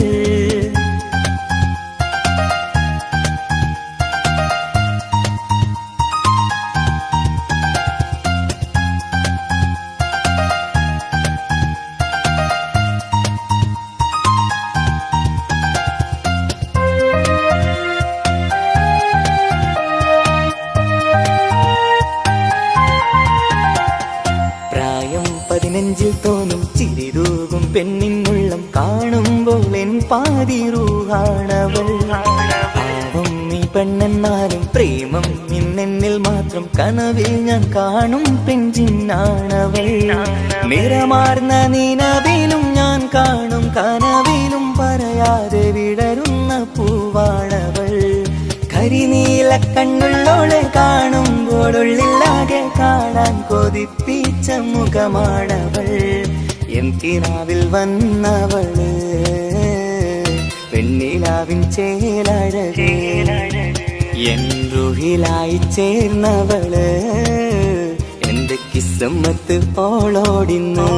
നെഞ്ചിൽ തോന്നും ചിരിതൂകും പെണ്ണിനുള്ളം കാണുമ്പോൾ എൻ പാതി റൂഹാണവൾ. പാവം നീ പെണ്ണെന്നാലും പ്രേമം ഇന്നെന്നിൽ മാത്രം, കനവിൽ ഞാൻ കാണും പെഞ്ചിന്നാണവൾ. നിറമാർന്ന നിലവിലും ഞാൻ കാണും കനവിലും പറയാതെ വിടരുന്ന പൂവാണവൾ. കരിനീല കണ്ണുള്ളോളെ കാണുമ്പോഴുള്ളിലാകെ കാണാൻ കൊതിപ്പിച്ച മുഖമാണവൾ. എൻ കിനാവിൽ വന്നവള് പെണ്ണിലാവിൻ ചേലഴക്, എൻ റുഹിലായി ചേർന്നവള് എന്റെ കിസ്മത്ത് ഓളോടിന്ന്.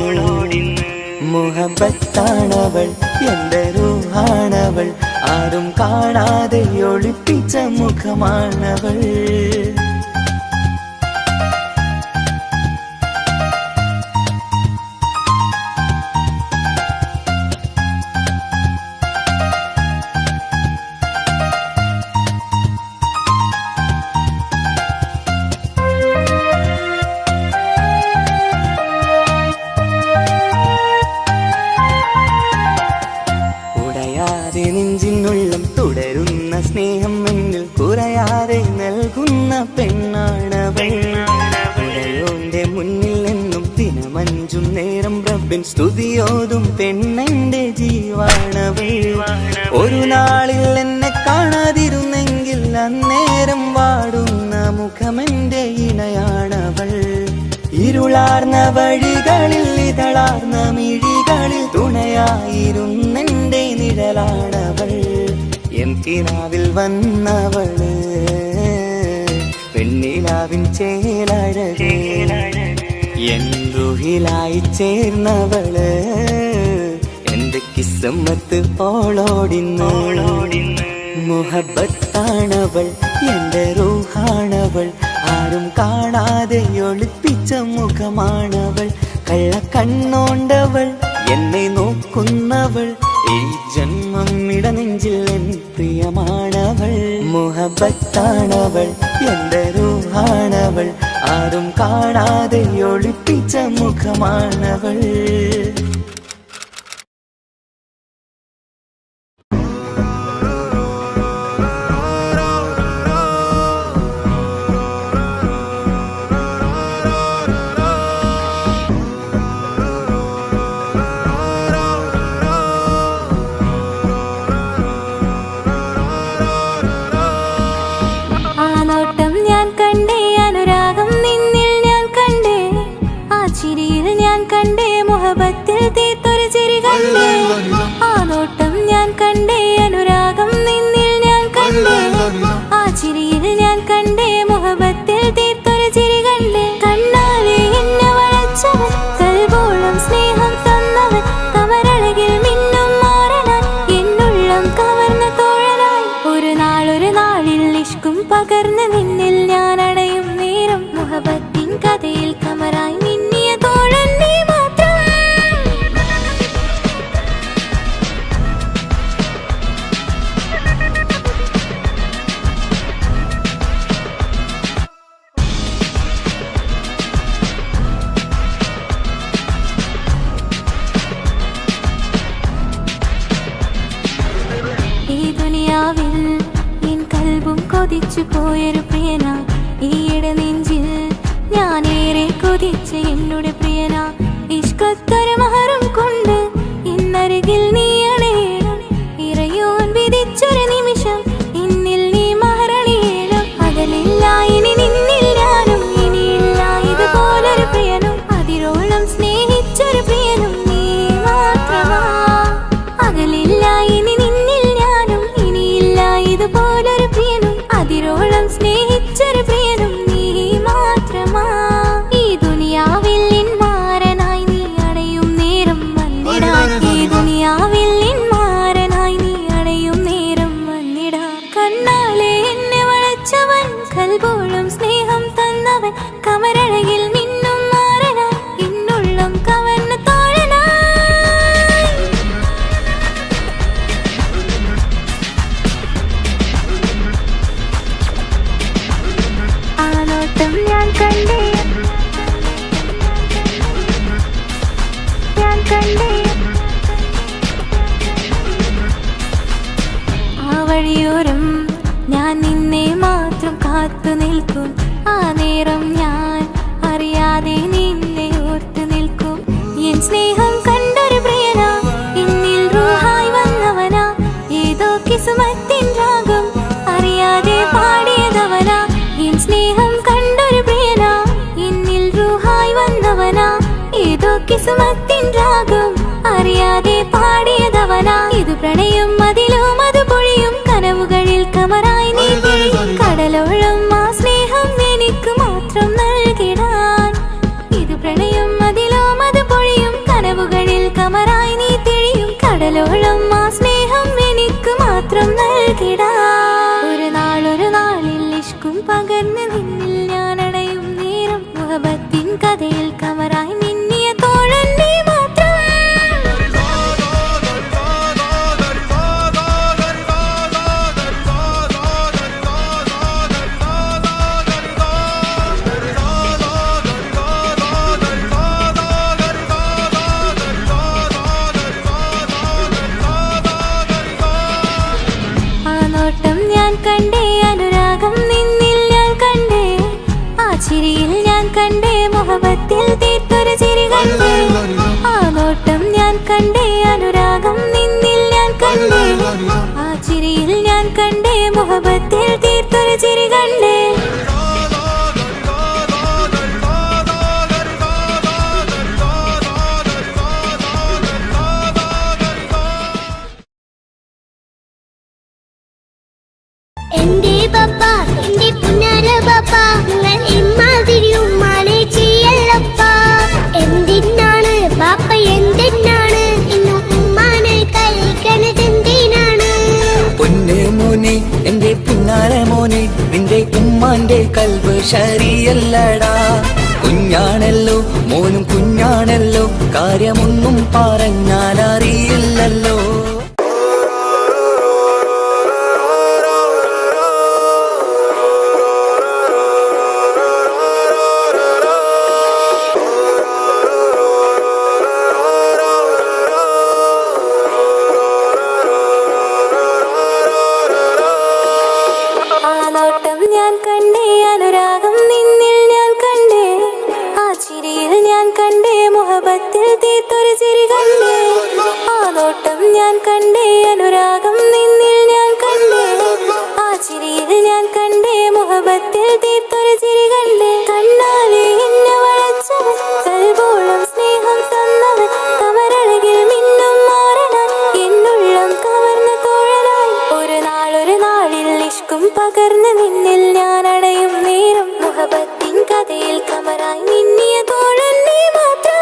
മുഹബത്താണവൾ എൻ്റെ റൂഹാണവൾ, ആരും കാണാതെ ഒളിപ്പിച്ച മുഖമാണവൾ. നെഞ്ചിനുള്ളം തുടരുന്ന സ്നേഹം എന്നിൽ കുറയാതെ നൽകുന്ന പെണ്ണാണവൾ. പുഴയോന്റെ മുന്നിൽ നിന്നും ദിനമഞ്ചും നേരം റബ്ബിൻ സ്തുതിയോതും പെണ്ണെന്റെ ജീവാണവൾ. ഒരു നാളിൽ എന്നെ കാണാതിരുന്നെങ്കിൽ അന്നേരം വാടുന്ന മുഖമെന്റെ ഇണയാണവൾ. ഇരുളാർന്ന വഴികളിൽ ഇതളാർന്ന മിഴികളിൽ തുണയായിരുന്നെന്റെ നിഴലാണവൾ. എൻ കിനാവിൽ വന്നവള് പെണ്ണിലാവിൻ ചേലഴക്, എൻ റുഹിലായി ചേർന്നവള് എന്റെ കിസ്മത്ത് ഓളോടിന്ന്. മുഹബത്താണവൾ എൻ്റെ റൂഹാണവൾ, ആരും കാണാതെ ഒളിപ്പിച്ച മുഖമാണവൾ. കള്ളക്കണ്ണോണ്ടവൾ എന്നെ നോക്കുന്നവൾ, ഈ ജന്മം ഇടനെഞ്ചിൽ എൻ പ്രിയമാണവൾ. മുഹബത്താണവൾ എൻ്റെ റൂഹാണവൾ, ആരും കാണാതെ ഒളിപ്പിച്ച മുഖമാണവൾ. കഥയിൽ കമറായി മിന്നിയ തോഴൻ നീ മാത്രം. ഈ ദുനിയാവിൽ എൻ കൽബും കൊതിച്ചു പോയൊരു പ്രിയന, ഈയിടെ നെഞ്ചിൽ ഞാനേറെ കൊതിച്ച എന്നുടെ പ്രിയന. ഇഷ്കത്തൊരു മഹറും കൊണ്ട് ഇന്നരികിൽ നീ അണയണം. ഇറയോൻ വിധിച്ചൊരു നിമിഷം ഇന്നിൽ നീ മഹറണിയണം. അകലില്ല ഇനി നിന്നിൽ ഞാനും, ഇനിയില്ല ഇതുപോലൊരു പ്രിയനും. അതിരോളം സ്നേഹിച്ചൊരു പ്രിയനും നീ മാത്രമാ. അകലില്ല ഇനി നിന്നിൽ ഞാനും, ഇനിയില്ല ഇതുപോലൊരു പ്രിയനും. അതിരോളം സ്നേഹിച്ചൊരു പ്രിയനും നീ മാത്രമാ. ഈ ദുനിയാവിൽ മാരനായി നീ അടയും നേരം വന്നിടാൻ. ഈ ദുനിയാവിൽ മാരനായി നീ അടയും നേരം വന്നിടാൻ. കണ്ണാലെ എന്നെ വളച്ചവൻ, കൽബോളം സ്നേഹം തന്നവൻ, കമരഴകിൽ മിന്നും മാരനായി എന്നുള്ളം കവർന്ന തോഴനായി. ആ നോട്ടം ഞാൻ കണ്ടേ, ഞാൻ കണ്ടേ. ആ വഴിയോരം ഞാൻ നിന്നെ മാത്രം കാത്തു നിൽക്കും. ആ നേരം ഞാൻ അറിയാതെ നിന്നെ ഓർത്തു നിൽക്കും. എൻ സ്നേഹം കണ്ടൊരു പ്രിയനാ, എന്നിൽ റൂഹായി വന്നവനാ. ഏതോ കിസ്മത്തിൻ രാഗം അറിയാതെ പാടിയതവനാ. എൻ സ്നേഹം കണ്ടൊരു പ്രിയനാ, എന്നിൽ റൂഹായി വന്നവനാ. ഏതോ കിസ്മത്തിൻ രാഗം അറിയാതെ പാടിയതവനാ. ഇത് പ്രണയം അതിലും അത് പൊഴിയും കനവുകളിൽ കമറായി നീ പൊഴിയും. കടലോളം ആ സ്നേഹം എനിക്ക് മാത്രം നൽകിടാൻ. ഇത് പ്രണയം അതിലും അത് പൊഴിയും കനവുകളിൽ കമറായി നീ തെളിയും. കടലോളം ആ സ്നേഹം എനിക്ക് മാത്രം നൽകിടാൻ. ഒരു നാളിൽ ഇഷ്കും പകർന്ന് നിന്നിൽ ഞാൻ അണയും നേരം മുഹബത്തിൻ കഥയിൽ കമറായി മിന്നിയ തോഴൻ നീ മാത്രം. ആ നോട്ടം ഞാൻ കണ്ടേ, അനുരാഗം നിന്നിൽ ഞാൻ കണ്ടേ. ആ ചിരിയിൽ ഞാൻ കണ്ടേ, മുഹബത്തിൽ തീർത്തൊരു ചിരി കണ്ടേ. ആ നോട്ടം ഞാൻ കണ്ടേ, അനുരാഗം നിന്നിൽ ഞാൻ കണ്ടേ. ആ ചിരിയിൽ ഞാൻ കണ്ടേ, മുഹബത്തിൽ തീർത്തൊരു ചിരി കണ്ടേ. എന്റെ പപ്പ, എന്റെ പുന്നാര പപ്പ, നിങ്ങൾ ഇമ്മാതിരി ഉമ്മാനെ ചെയ്യല്ലപ്പ. എന്തിനാണ് പാപ്പ, എന്തിനാണ് ഇന്ന് ഉമ്മാനെ കഴിക്കണതെന്തിനാണ്? പൊന്നെ മോനെ, എന്റെ പുന്നാര മോനെ, നിന്റെ ഉമ്മാന്റെ കൽബ് ശരിയല്ലടാ. കുഞ്ഞാണല്ലോ മോനും കുഞ്ഞാണല്ലോ, കാര്യമൊന്നും പറഞ്ഞാൽ അറിയില്ലല്ലോ. ആ നോട്ടം ഞാൻ കണ്ടേ, അനുരാഗം നിന്നിൽ ഞാൻ കണ്ടേ. ആ ചിരിയിൽ ഞാൻ കണ്ടേ, മുഹബത്തിൽ തീർത്തൊരു ചിരി കണ്ടേ. ആ നോട്ടം ഞാൻ കണ്ടേ, അനുരാഗം നിന്നിൽ ഞാൻ കണ്ടേ. ആ ചിരിയിൽ ഞാൻ കണ്ടേ, മുഹബത്തിൽ തീർത്തൊരു ചിരി കണ്ടേ. കണ്ണാലെ എന്നെ വളച്ചവൻ, കൽബോളം സ്നേഹം തന്നവൻ, കമരഴകിൽ മിന്നും മാറനായി എന്നുള്ളം കവർന്ന തോഴനായി. ഒരു നാളിൽ ഇഷ്കും പകർന്ന് നിന്നിൽ ഞാൻ അടയും നേരം മുഹബത്തിൻ കഥയിൽ കമറായി മിന്നിയ തോഴൻ നീ മാത്രം.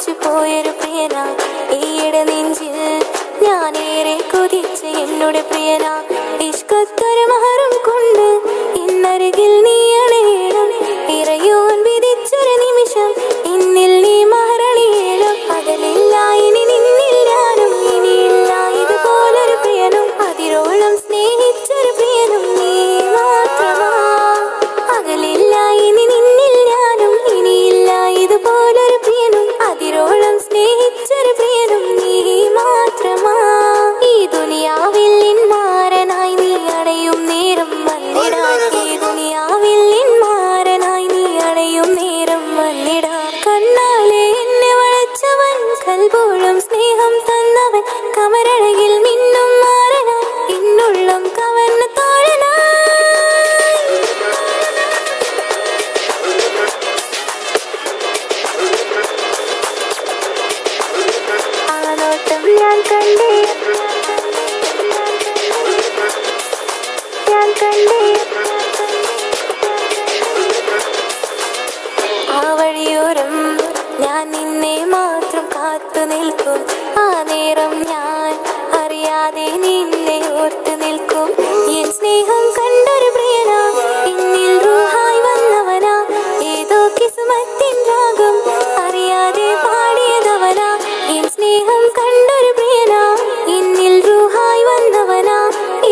കൊതിച്ചു പോയൊരു പ്രിയനാ ഈയിടെ നെഞ്ചിൽ ഞാനേറെ കൊതിച്ച് എന്നോട് പ്രിയനാ ഇഷ്കത്തൊരു മഹറും കൊണ്ട് ഇന്നരികിൽ നീ അണയണം ഇറയോൻ വിധിച്ചൊരു നിമിഷം ഇന്നിൽ നീ മഹറണിയേണം പകലില്ല ഇനി നിന്നിൽ ഞാനും ഇനിയില്ല ഇതുപോലൊരു പ്രിയനും അതിരോളം സ്നേഹിച്ചൊരു പ്രിയനും നീ മാത്രമാ പകലില്ല ഇനി നിന്നിൽ ഞാനും ഇനിയില്ല ഇതുപോലൊരു പ്രിയനും അതിരോളം സ്നേഹിച്ചൊരു പ്രിയനും നീ മാത്രമാ ഈ ദുനിയാവിൽ മാരനായി നീ അടയും നേരം വന്നിടാൻ ഈ ദുനിയാവിൽ മാരനായി നീ അടയും നേരം വന്നിടാൻ കണ്ണാലെ എന്നെ വളച്ചവൻ കൽബോളം സ്നേഹം തന്നവൻ കമരഴകിൽ മിന്നും മാറനാ ഇന്നുള്ളം കവർന്ന തോഴനായി ആ നോട്ടം ഞാൻ കണ്ടേ ആ വഴിയോരം ഞാൻ നിന്നെ മാത്രം കാത്തു നിൽക്കും ആ നേരം ഞാൻ അറിയാതെ നിന്നെ ഓർത്തു നിൽക്കും എൻ സ്നേഹം കണ്ടൊരു പ്രിയനാ എന്നിൽ റൂഹായി വന്നവനാ ഏതോ കിസ്മത്തിൻ രാഗം അറിയാതെ പാടിയതവനാ എൻ സ്നേഹം കണ്ടൊരു പ്രിയനാ എന്നിൽ റൂഹായി വന്നവനാ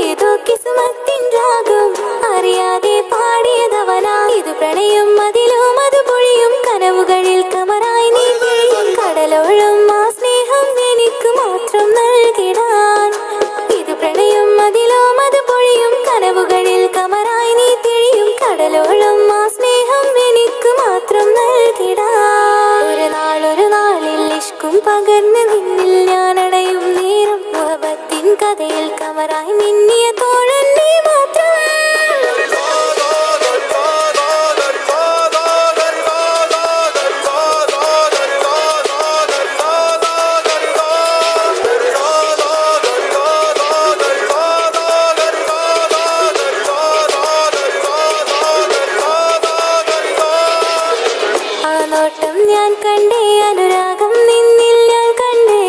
ഏതോ കിസ്മത്തിൻ രാഗം അറിയാതെ പാടിയതവനാ ഇത് പ്രണയം അതിലും അത് പൊഴിയും കനവുകളിൽ കമറായി നീ കടലോളം ആ സ്നേഹം എനിക്ക് മാത്രം നൽകിടാൻ ഇത് പ്രണയം അതിലും അത് പൊഴിയും കനവുകളിൽ കമറായി നീ തിഴിയും കടലോളം ആ സ്നേഹം എനിക്ക് മാത്രം നൽകിടാൻ ഒരു നാളിൽ ഇഷ്കും പകർന്ന് നിന്നിൽ ഞാൻ അടയും നേരം മുഹബത്തിൻ കഥയിൽ കമറായി മിന്നിയ തോഴൻ നീ മാത്രം ആ നോട്ടം ഞാൻ കണ്ടേ അനുരാഗം നിന്നിൽ ഞാൻ കണ്ടേ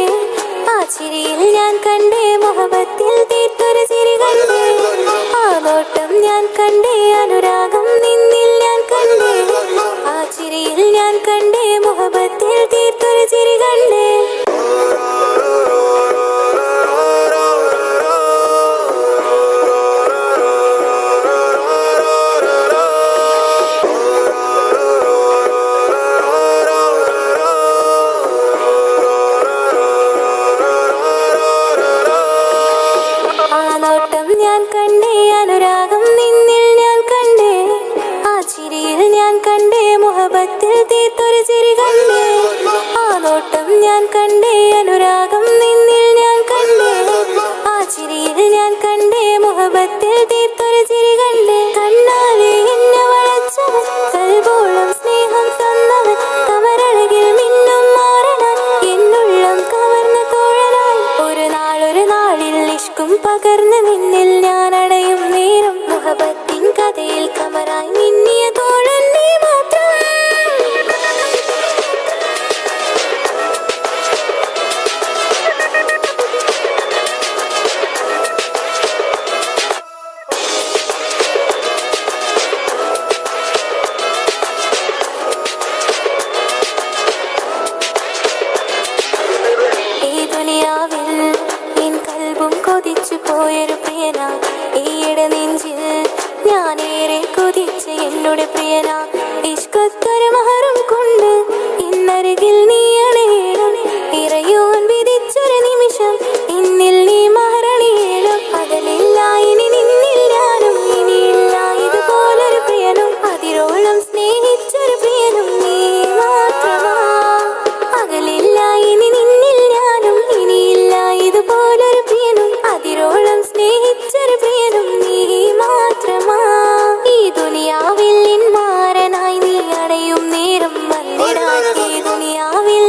ആ ചിരിയിൽ ഞാൻ കണ്ടേ മുഹബത്തിൽ തീർത്തൊരു ചിരി കണ്ടേ ആ നോട്ടം ഞാൻ കണ്ടേ അനുരാഗം നിന്നിൽ ഞാൻ കണ്ടേ ആ ചിരിയിൽ ഞാൻ കണ്ടേ മുഹബത്തിൽ തീർത്തൊരു ചിരി കണ്ടേ ആ നോട്ടം ഞാൻ കണ്ടേ അനുരാഗം നിന്നിൽ ഞാൻ കണ്ടേ ആ ചിരിയിൽ ഞാൻ കണ്ടേ മുഹബത്തിൽ തീർത്തൊരു ചിരി കണ്ടേ ആ നോട്ടം ഞാൻ കണ്ടേ അനുരാഗം നിന്നിൽ ഞാൻ കണ്ടേ ആ ചിരിയിൽ ഞാൻ കണ്ടേ മുഹബത്തിൽ തീർത്തൊരു ചിരി കണ്ടേ കണ്ണാലെ എന്നെ വളച്ചവൻ കൽബോളം സ്നേഹം തന്നവൻ കമരഴകിൽ മിന്നും മാറനാൻ എന്നുള്ളം കവർന്ന തോഴനായി ഒരു നാളിൽ ഇഷ്കും പകർന്ന് നിന്നിൽ ഞാൻ അടയും നേരം മുഹബത്തിൻ കഥയിൽ കമറായി മിന്നിയ തോഴൻ നീ മാത്രം ഈ ദുനിയാവിൽ എൻ കൽബും കൊതിച്ചു പോയൊരു പ്രിയനാ ഈയിടെ നെഞ്ചിൽ ഞാനേറെ കൊതിച്ച് എന്നോട് പ്രിയനാ ഇഷ്കത്തൊരു മഹറും കൊണ്ട് ഇന്നരികിൽ നീ അണയണം ഇറയോൻ വിധിച്ചൊരു നിമിഷം ഇന്നിൽ നീ മഹറണിയേണം പകലില്ല ഇനി നിന്നിൽ ഞാനും ഇനിയില്ല ഇതുപോലൊരു പ്രിയനും അതിരോളം സ്നേഹിച്ചൊരു പ്രിയനും നീ മാത്രമാ പകലില്ല ഇനി നിന്നിൽ ഞാനും ഇനിയില്ല ഇതുപോലൊരു പ്രിയനും അതിരോളം സ്നേഹിച്ചൊരു പ്രിയനും നീ മാത്രമാ ഈ ദുനിയാവിൽ മാരനായി നീ അടയും നേരം വന്നിടാൻ ഈ ദുനിയാവിൽ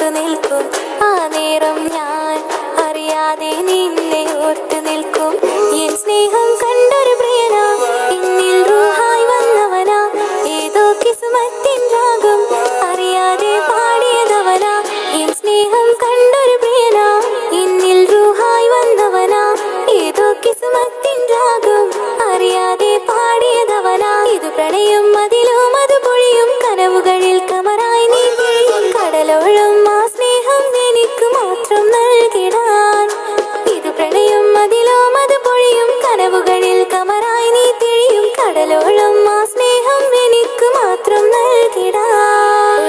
ഓർത്തു നിൽക്കും. ആ നേരം ഞാൻ അറിയാതെ നിന്നെ ഓർത്തു നിൽക്കും. എൻ സ്നേഹം കണ്ടൊരു പ്രിയനാ, എന്നിൽ റൂഹായി വന്നവനാ, ഏതോ കിസ്മത്തിൻ രാഗം അറിയാതെ പാടിയതവനാ. എൻ സ്നേഹം കണ്ടൊരു പ്രിയനാ, എന്നിൽ റൂഹായി വന്നവനാ, ഏതോ കിസ്മത്തിൻ രാഗം അറിയാതെ പാടിയതവനാ. ഇത് പ്രണയം അതിലും അത് പൊഴിയും കനവുകളിൽ കമറായി നീ പൊഴിയും കടലോളം ആ സ്നേഹം എനിക്ക് മാത്രം നൽകിടാൻ. ഇത് പ്രണയം അതിലും അത് പൊഴിയും കനവുകളിൽ കമറായി നീ തിഴിയും കടലോളം ആ സ്നേഹം എനിക്ക് മാത്രം നൽകിടാൻ.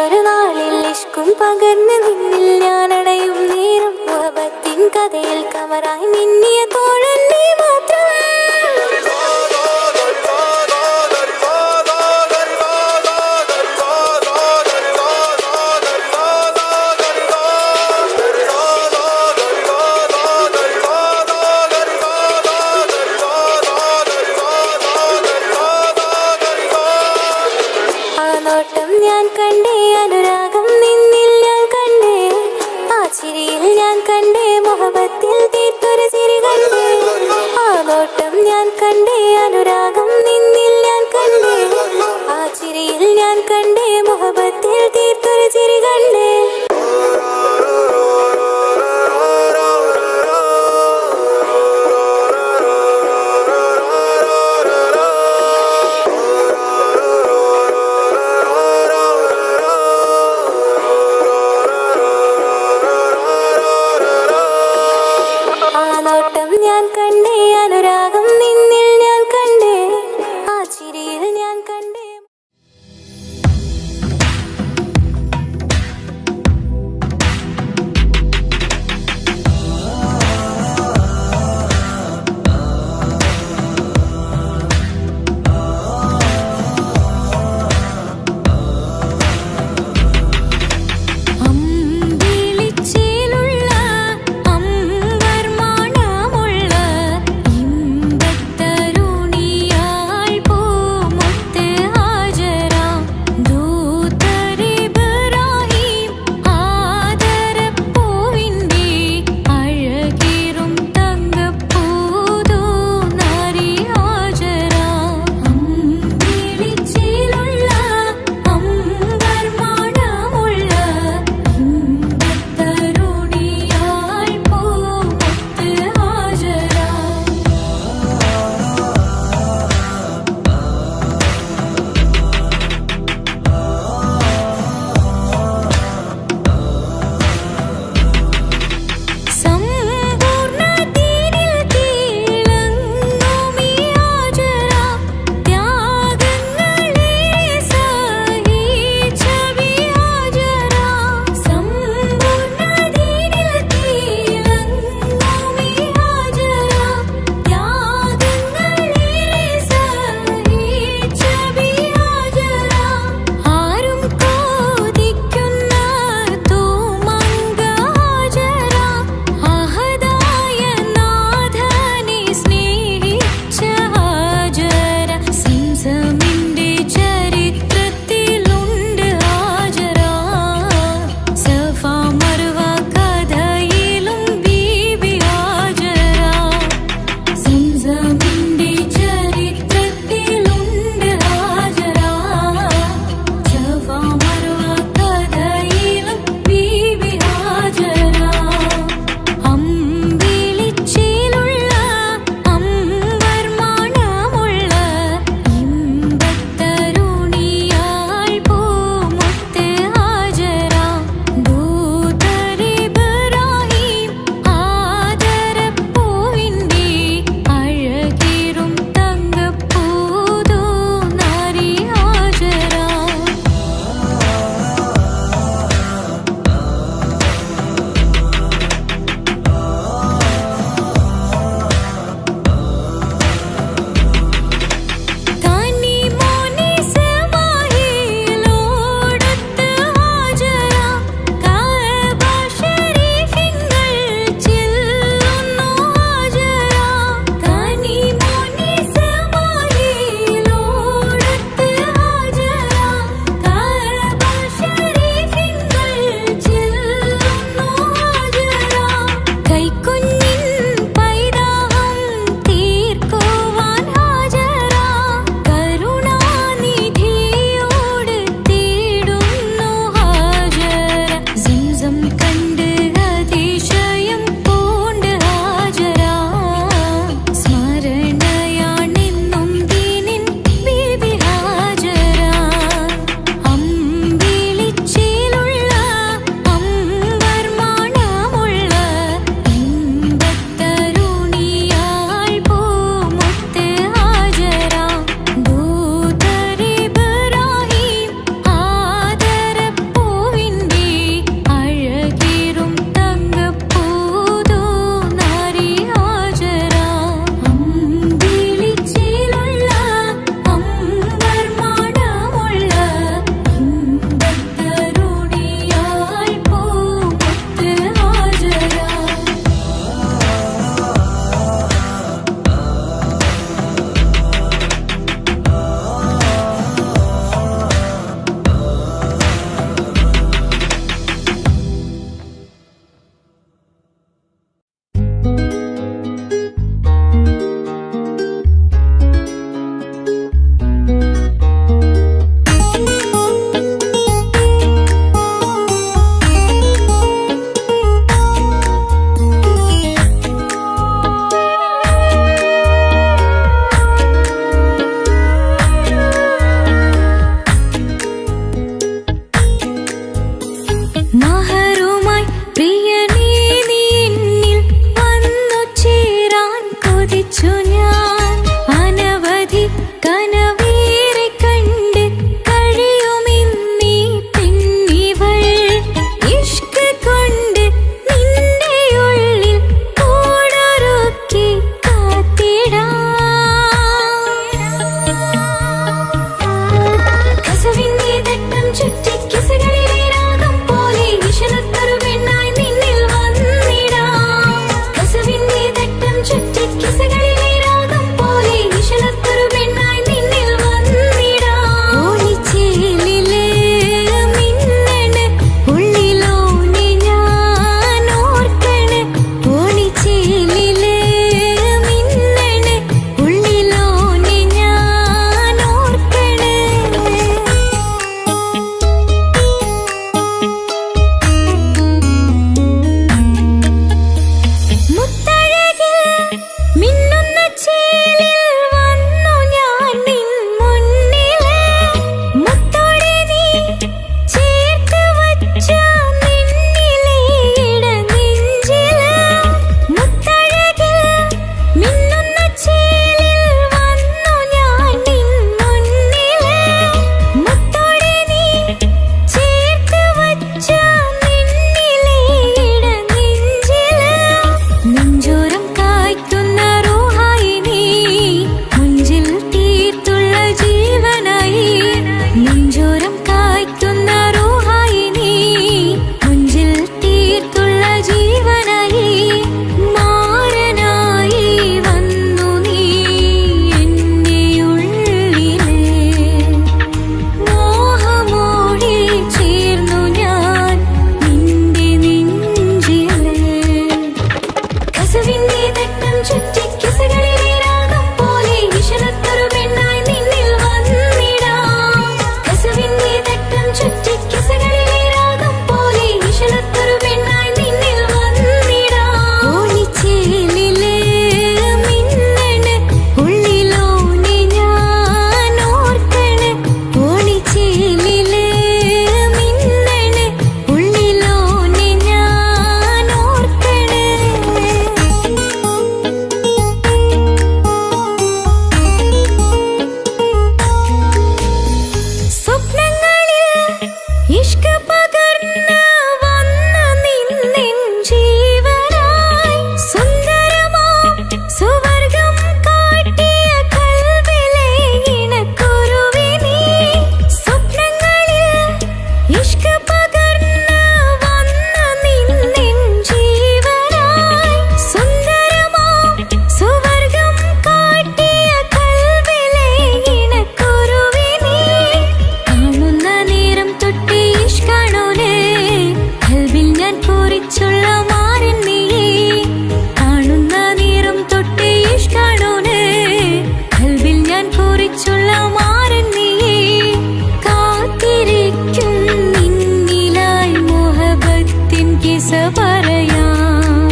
ഒരു നാളിൽ ഇഷ്കും പകർന്ന് നിന്നിൽ ഞാൻ അടയും നേരം മുഹബത്തിൻ കഥയിൽ കമറായി മിന്നിയ തോഴൻ നീ മാത്രം. ആ നോട്ടം ഞാൻ കണ്ടേ, അനുരാഗം നിന്നിൽ ഞാൻ കണ്ടേ, ആ ചിരിയിൽ ഞാൻ കണ്ടേ, മുഹബത്തിൽ തീർത്തൊരു ചിരി കണ്ടേ. ആ നോട്ടം ഞാൻ കണ്ടേ, അനുരാഗം നിന്നിൽ ഞാൻ കണ്ടേ, ആ ചിരിയിൽ ഞാൻ കണ്ടേ, മുഹബത്തിൽ തീർത്തൊരു ചിരി കണ്ടേ. ആ നോട്ടം ഞാൻ കണ്ടേ, അനുരാഗം നിന്നിൽ ഞാൻ കണ്ടേ, ആ ചിരിയിൽ ഞാൻ കണ്ടേ. വച്ചു ഞാൻ അനവധി കനവേറെ കണ്ട് കഴിയുമിന്നീ പെണ്ണിവൾ ഇഷ്ക് കൊണ്ട് നിന്റെ ഉള്ളിൽ കൂടൊരുക്കി കാത്തിടാം കസവിന്റെ തട്ടം ചുറ്റി കിസകളിലെ രാഗം പോലെ വിഷലത്തൊരു പെണ്ണായി നിന്നിൽ വന്നിടാം കസവിന്റെ തട്ടം ചുറ്റി കിസകളിലെ രാഗം പോലെ വിഷലത്തൊരു പെണ്ണായി നിന്നിൽ വന്നിടാം ഓണിച്ചേലിലെ മിന്നണ് ഉള്ളിലോനെ ഞാൻ ഓർക്കണ് ഓണിച്ചേലിലെ മിന്നണ് ഉള്ളിലോനെ ഞാൻ ഓർക്കണ് മുത്തഴകിൽ മിന്നുന്ന ചേലിൽ വന്നു ഞാൻ നിൻ മുന്നിലെ മുത്തോടെ നീ ചേർത്ത് വച്ച നിന്നിലെ ഇടനെഞ്ചില് മുത്തഴകിൽ മിന്നുന്ന ചേലിൽ വന്നു ഞാൻ നിൻ മുന്നിലെ മുത്തോടെ നീ ചേർത്ത് വച്ച നിന്നിലെ ഇടനെഞ്ചില് നെഞ്ചോരം കായ്ക്കുന്ന റൂഹായി നീ മുഞ്ചിൽ തീർത്തുള്ള ജീവനായി നെഞ്ചോരം കായ്ക്കുന്ന റൂഹായി നീ മുഞ്ചിൽ തീർത്തുള്ള ജീവനായി മാരനായി വന്നു നീ എൻ്റെ ഉള്ളിലെ മോഹമോടെ ചേർന്നു ഞാൻ നിന്റെ നെഞ്ചിലെ കസവിന്റെ തട്ടം ചുറ്റി കിസകളിലെ രാഗം പോലെ വിഷലത്തൊരു പെണ്ണായി നിന്നിൽ വന്നിടാം കസവിന്റെ തട്ടം ചുറ്റി കിസകളിലെ രാഗം പോലെ വിഷലത്തൊരു പെണ്ണായി നിന്നിൽ വന്നിടാം ഓണിച്ചേലിലെ മിന്നണ് ഉള്ളിലോനെ ഞാൻ ഓർക്കണ് ഓണിച്ചേലിലെ മിന്നണ് ഉള്ളിലോനെ ഞാൻ ഓർക്കണ് സ്വപ്നങ്ങളിൽ ഇഷ്ക് പകർന്ന് വന്ന നിന്നിൻ ജീവനായി സുന്ദരമാം സുവർഗം കാട്ടിയ കൽവിലെ ഇണക്കുരുവിനീ സ്വപ്നങ്ങളിൽ ഇഷ്ക് പകർന്ന് വന്ന നിന്നിൻ ജീവനായി സുന്ദരമാം സുവർഗം കാട്ടിയ കൽവിലെ ഇണക്കുരുവിനീ കാണുന്ന നേരം തൊട്ട് ഇഷ്കാണോനെ കൽവിൽ ഞാൻ കുറിച്ചുള്ള മാരൻ നീയേ കാണുന്ന നേരം തൊട്ട് ഇഷ്കാണോനെ കൽവിൽ ഞാൻ കുറിച്ചുള്ള മാരൻ നീയേ കാത്തിരിക്കും നിന്നിലായി മോഹബത്തിൻ കിസ പറയാം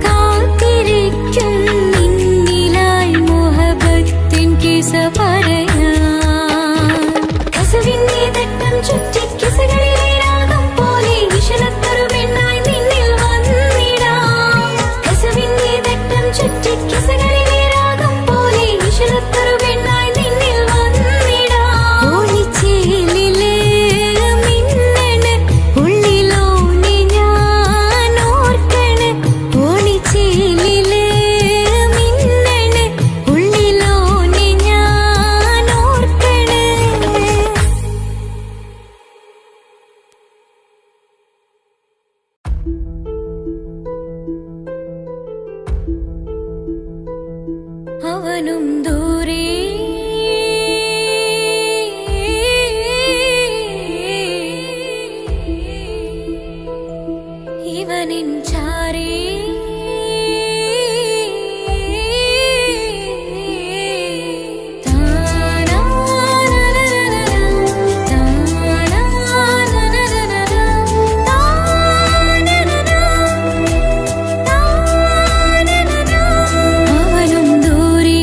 കാത്തിരിക്കും നിന്നിലായി മോഹബത്തിൻ കിസ പറയാം കസവിന്റെ തട്ടം ചുറ്റി കിസകളിലെ രാഗം പോലെ വിഷലത്തൊരു പെണ്ണായി നിന്നിൽ വന്നിടാം കസവിന്റെ തട്ടം ചുറ്റി കിസകളിലെ രാഗം പോലെ വിഷലത്തൊരു പെണ്ണായി നിന്നിൽ വന്നിടാം ഓണിച്ചേലിലെ മിന്നണ് ഉള്ളിലോനെ ഞാൻ ഓർക്കണ് ഓണിച്ചേലിലെ മിന്നണ് ഉള്ളിലോനെ ഞാൻ ഓർക്കണ് അവനും ദൂരെ ഇവനിൻ ചാരേ അവനും ദൂരെ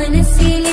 മനസ്സിൽ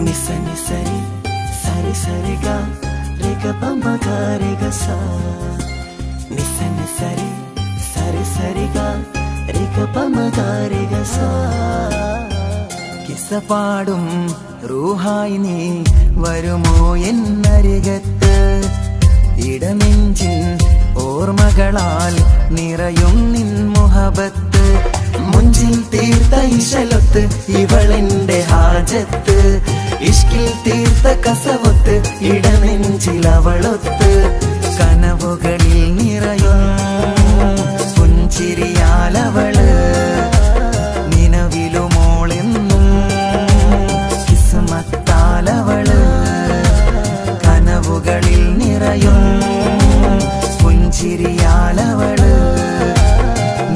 നിസ നിസരി സരി സരി ഗ രി ഗ പ മ ഗ രി ഗ സ നിസ നിസരി സരി സരി ഗ രി ഗ പ മ ഗ രി ഗ സ കിസ്സ പാടും റൂഹായി നീ വരുമോ എന്നരികത്ത് ഇടനെഞ്ചിൻ ഓർമ്മകളാൽ നിറയും നിൻ മുഹബത്ത് മുഞ്ചിൽ തീർത്ത ഇശലൊത്ത് ഇവളെന്റെ ഹാജത്ത് ഇഷ്കിൽ തീർത്ത കസവൊത്ത് ഇടനെഞ്ചിൽ അവളൊത്ത് കനവുകളിൽ നിറയും പുഞ്ചിരിയാലവള് നിലവിലുമോളെന്നും കിസ്മത്താലവള് കനവുകളിൽ നിറയും പുഞ്ചിരിയാലവള്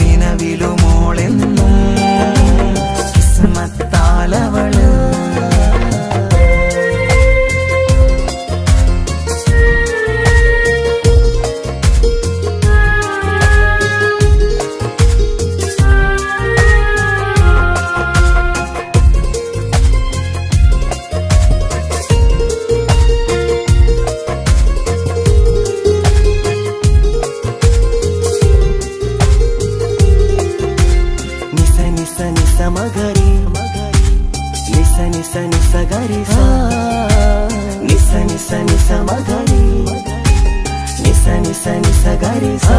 നിലവിലുമോളെന്നും കിസ്മത്താലവള് മഗരി നിസ നിസ നിസ ഗരി സ നിസ നിസ നിസ മഗരി നിസ നിസ നിസ ഗരി സ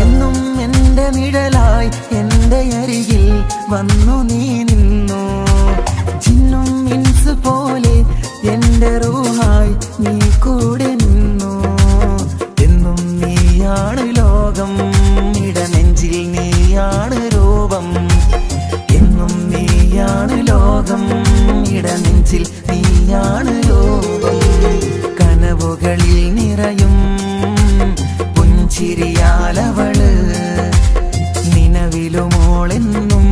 എന്നും എന്റെ നിഴലായി എന്റെ അരികിൽ വന്നു നീ നിന്നു ജിന്നും ഇൻസ് പോലെ എന്റെ റൂഹായി നീ കൂടെ നിന്നു എന്നും നീയാണ് ലോകം ഇടനെഞ്ചിൽ നീയാണ് രൂപം എന്നും നീയാണ് ലോകം ഇടനെഞ്ചിൽ നീയാണ് രൂപം കനവുകളിൽ നിറയും പുഞ്ചിരിയാലവള് നിലവിലുമോളെന്നും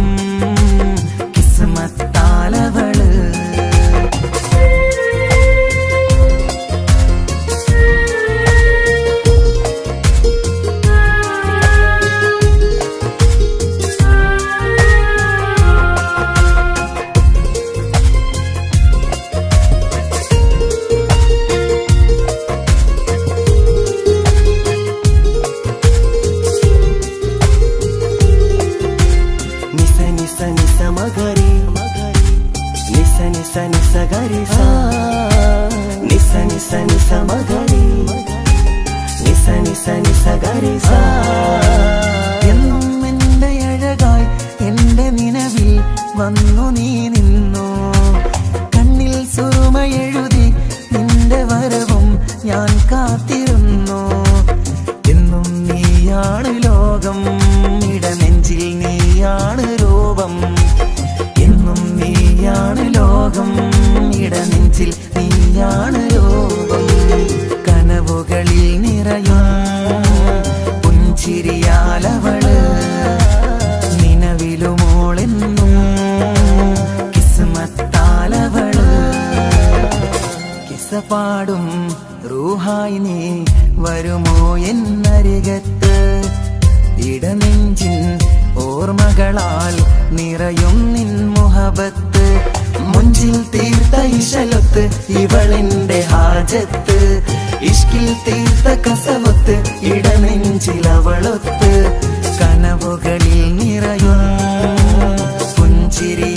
കിസ്മത്താലവള് മഗരി നിസ നിസ നിസ ഗരി സ നിസ നിസ നിസ മഗരി നിസ നിസ നിസ ഗരി സ എന്നും എന്റെ അഴകായി എന്റെ നിലവിൽ വന്നു നീ നിന്നു കണ്ണിൽ സുറുമ എഴുതി നിന്റെ വരവും ഞാൻ കാത്തിരുന്നു എന്നും നീയാണ് ലോകം ഇടനെഞ്ചിൽ നീയാണ് രൂപം എന്നും നീയാണ് ലോകം ഇടനെഞ്ചിൽ നീയാണ് രൂപം കനവുകളിൽ നിറയും പുഞ്ചിരിയാലവള് നിലവിലുമോളെന്നും കിസ്മത്താലവള് കിസ്സ പാടും റൂഹായി നീ വരുമോ എന്നരികത്ത് ഇടനെഞ്ചിൻ ഓർമ്മകളാൽ നിറയും നിൻ മുഹബത്ത് മുഞ്ചിൽ തീർത്ത ഇശലൊത്ത് ഇവളെന്റെ ഹാജത്ത് ഇഷ്കിൽ തീർത്ത കസവൊത്ത് ഇടനെഞ്ചിൽ അവളൊത്ത് കനവുകളിൽ നിറയും പുഞ്ചിരി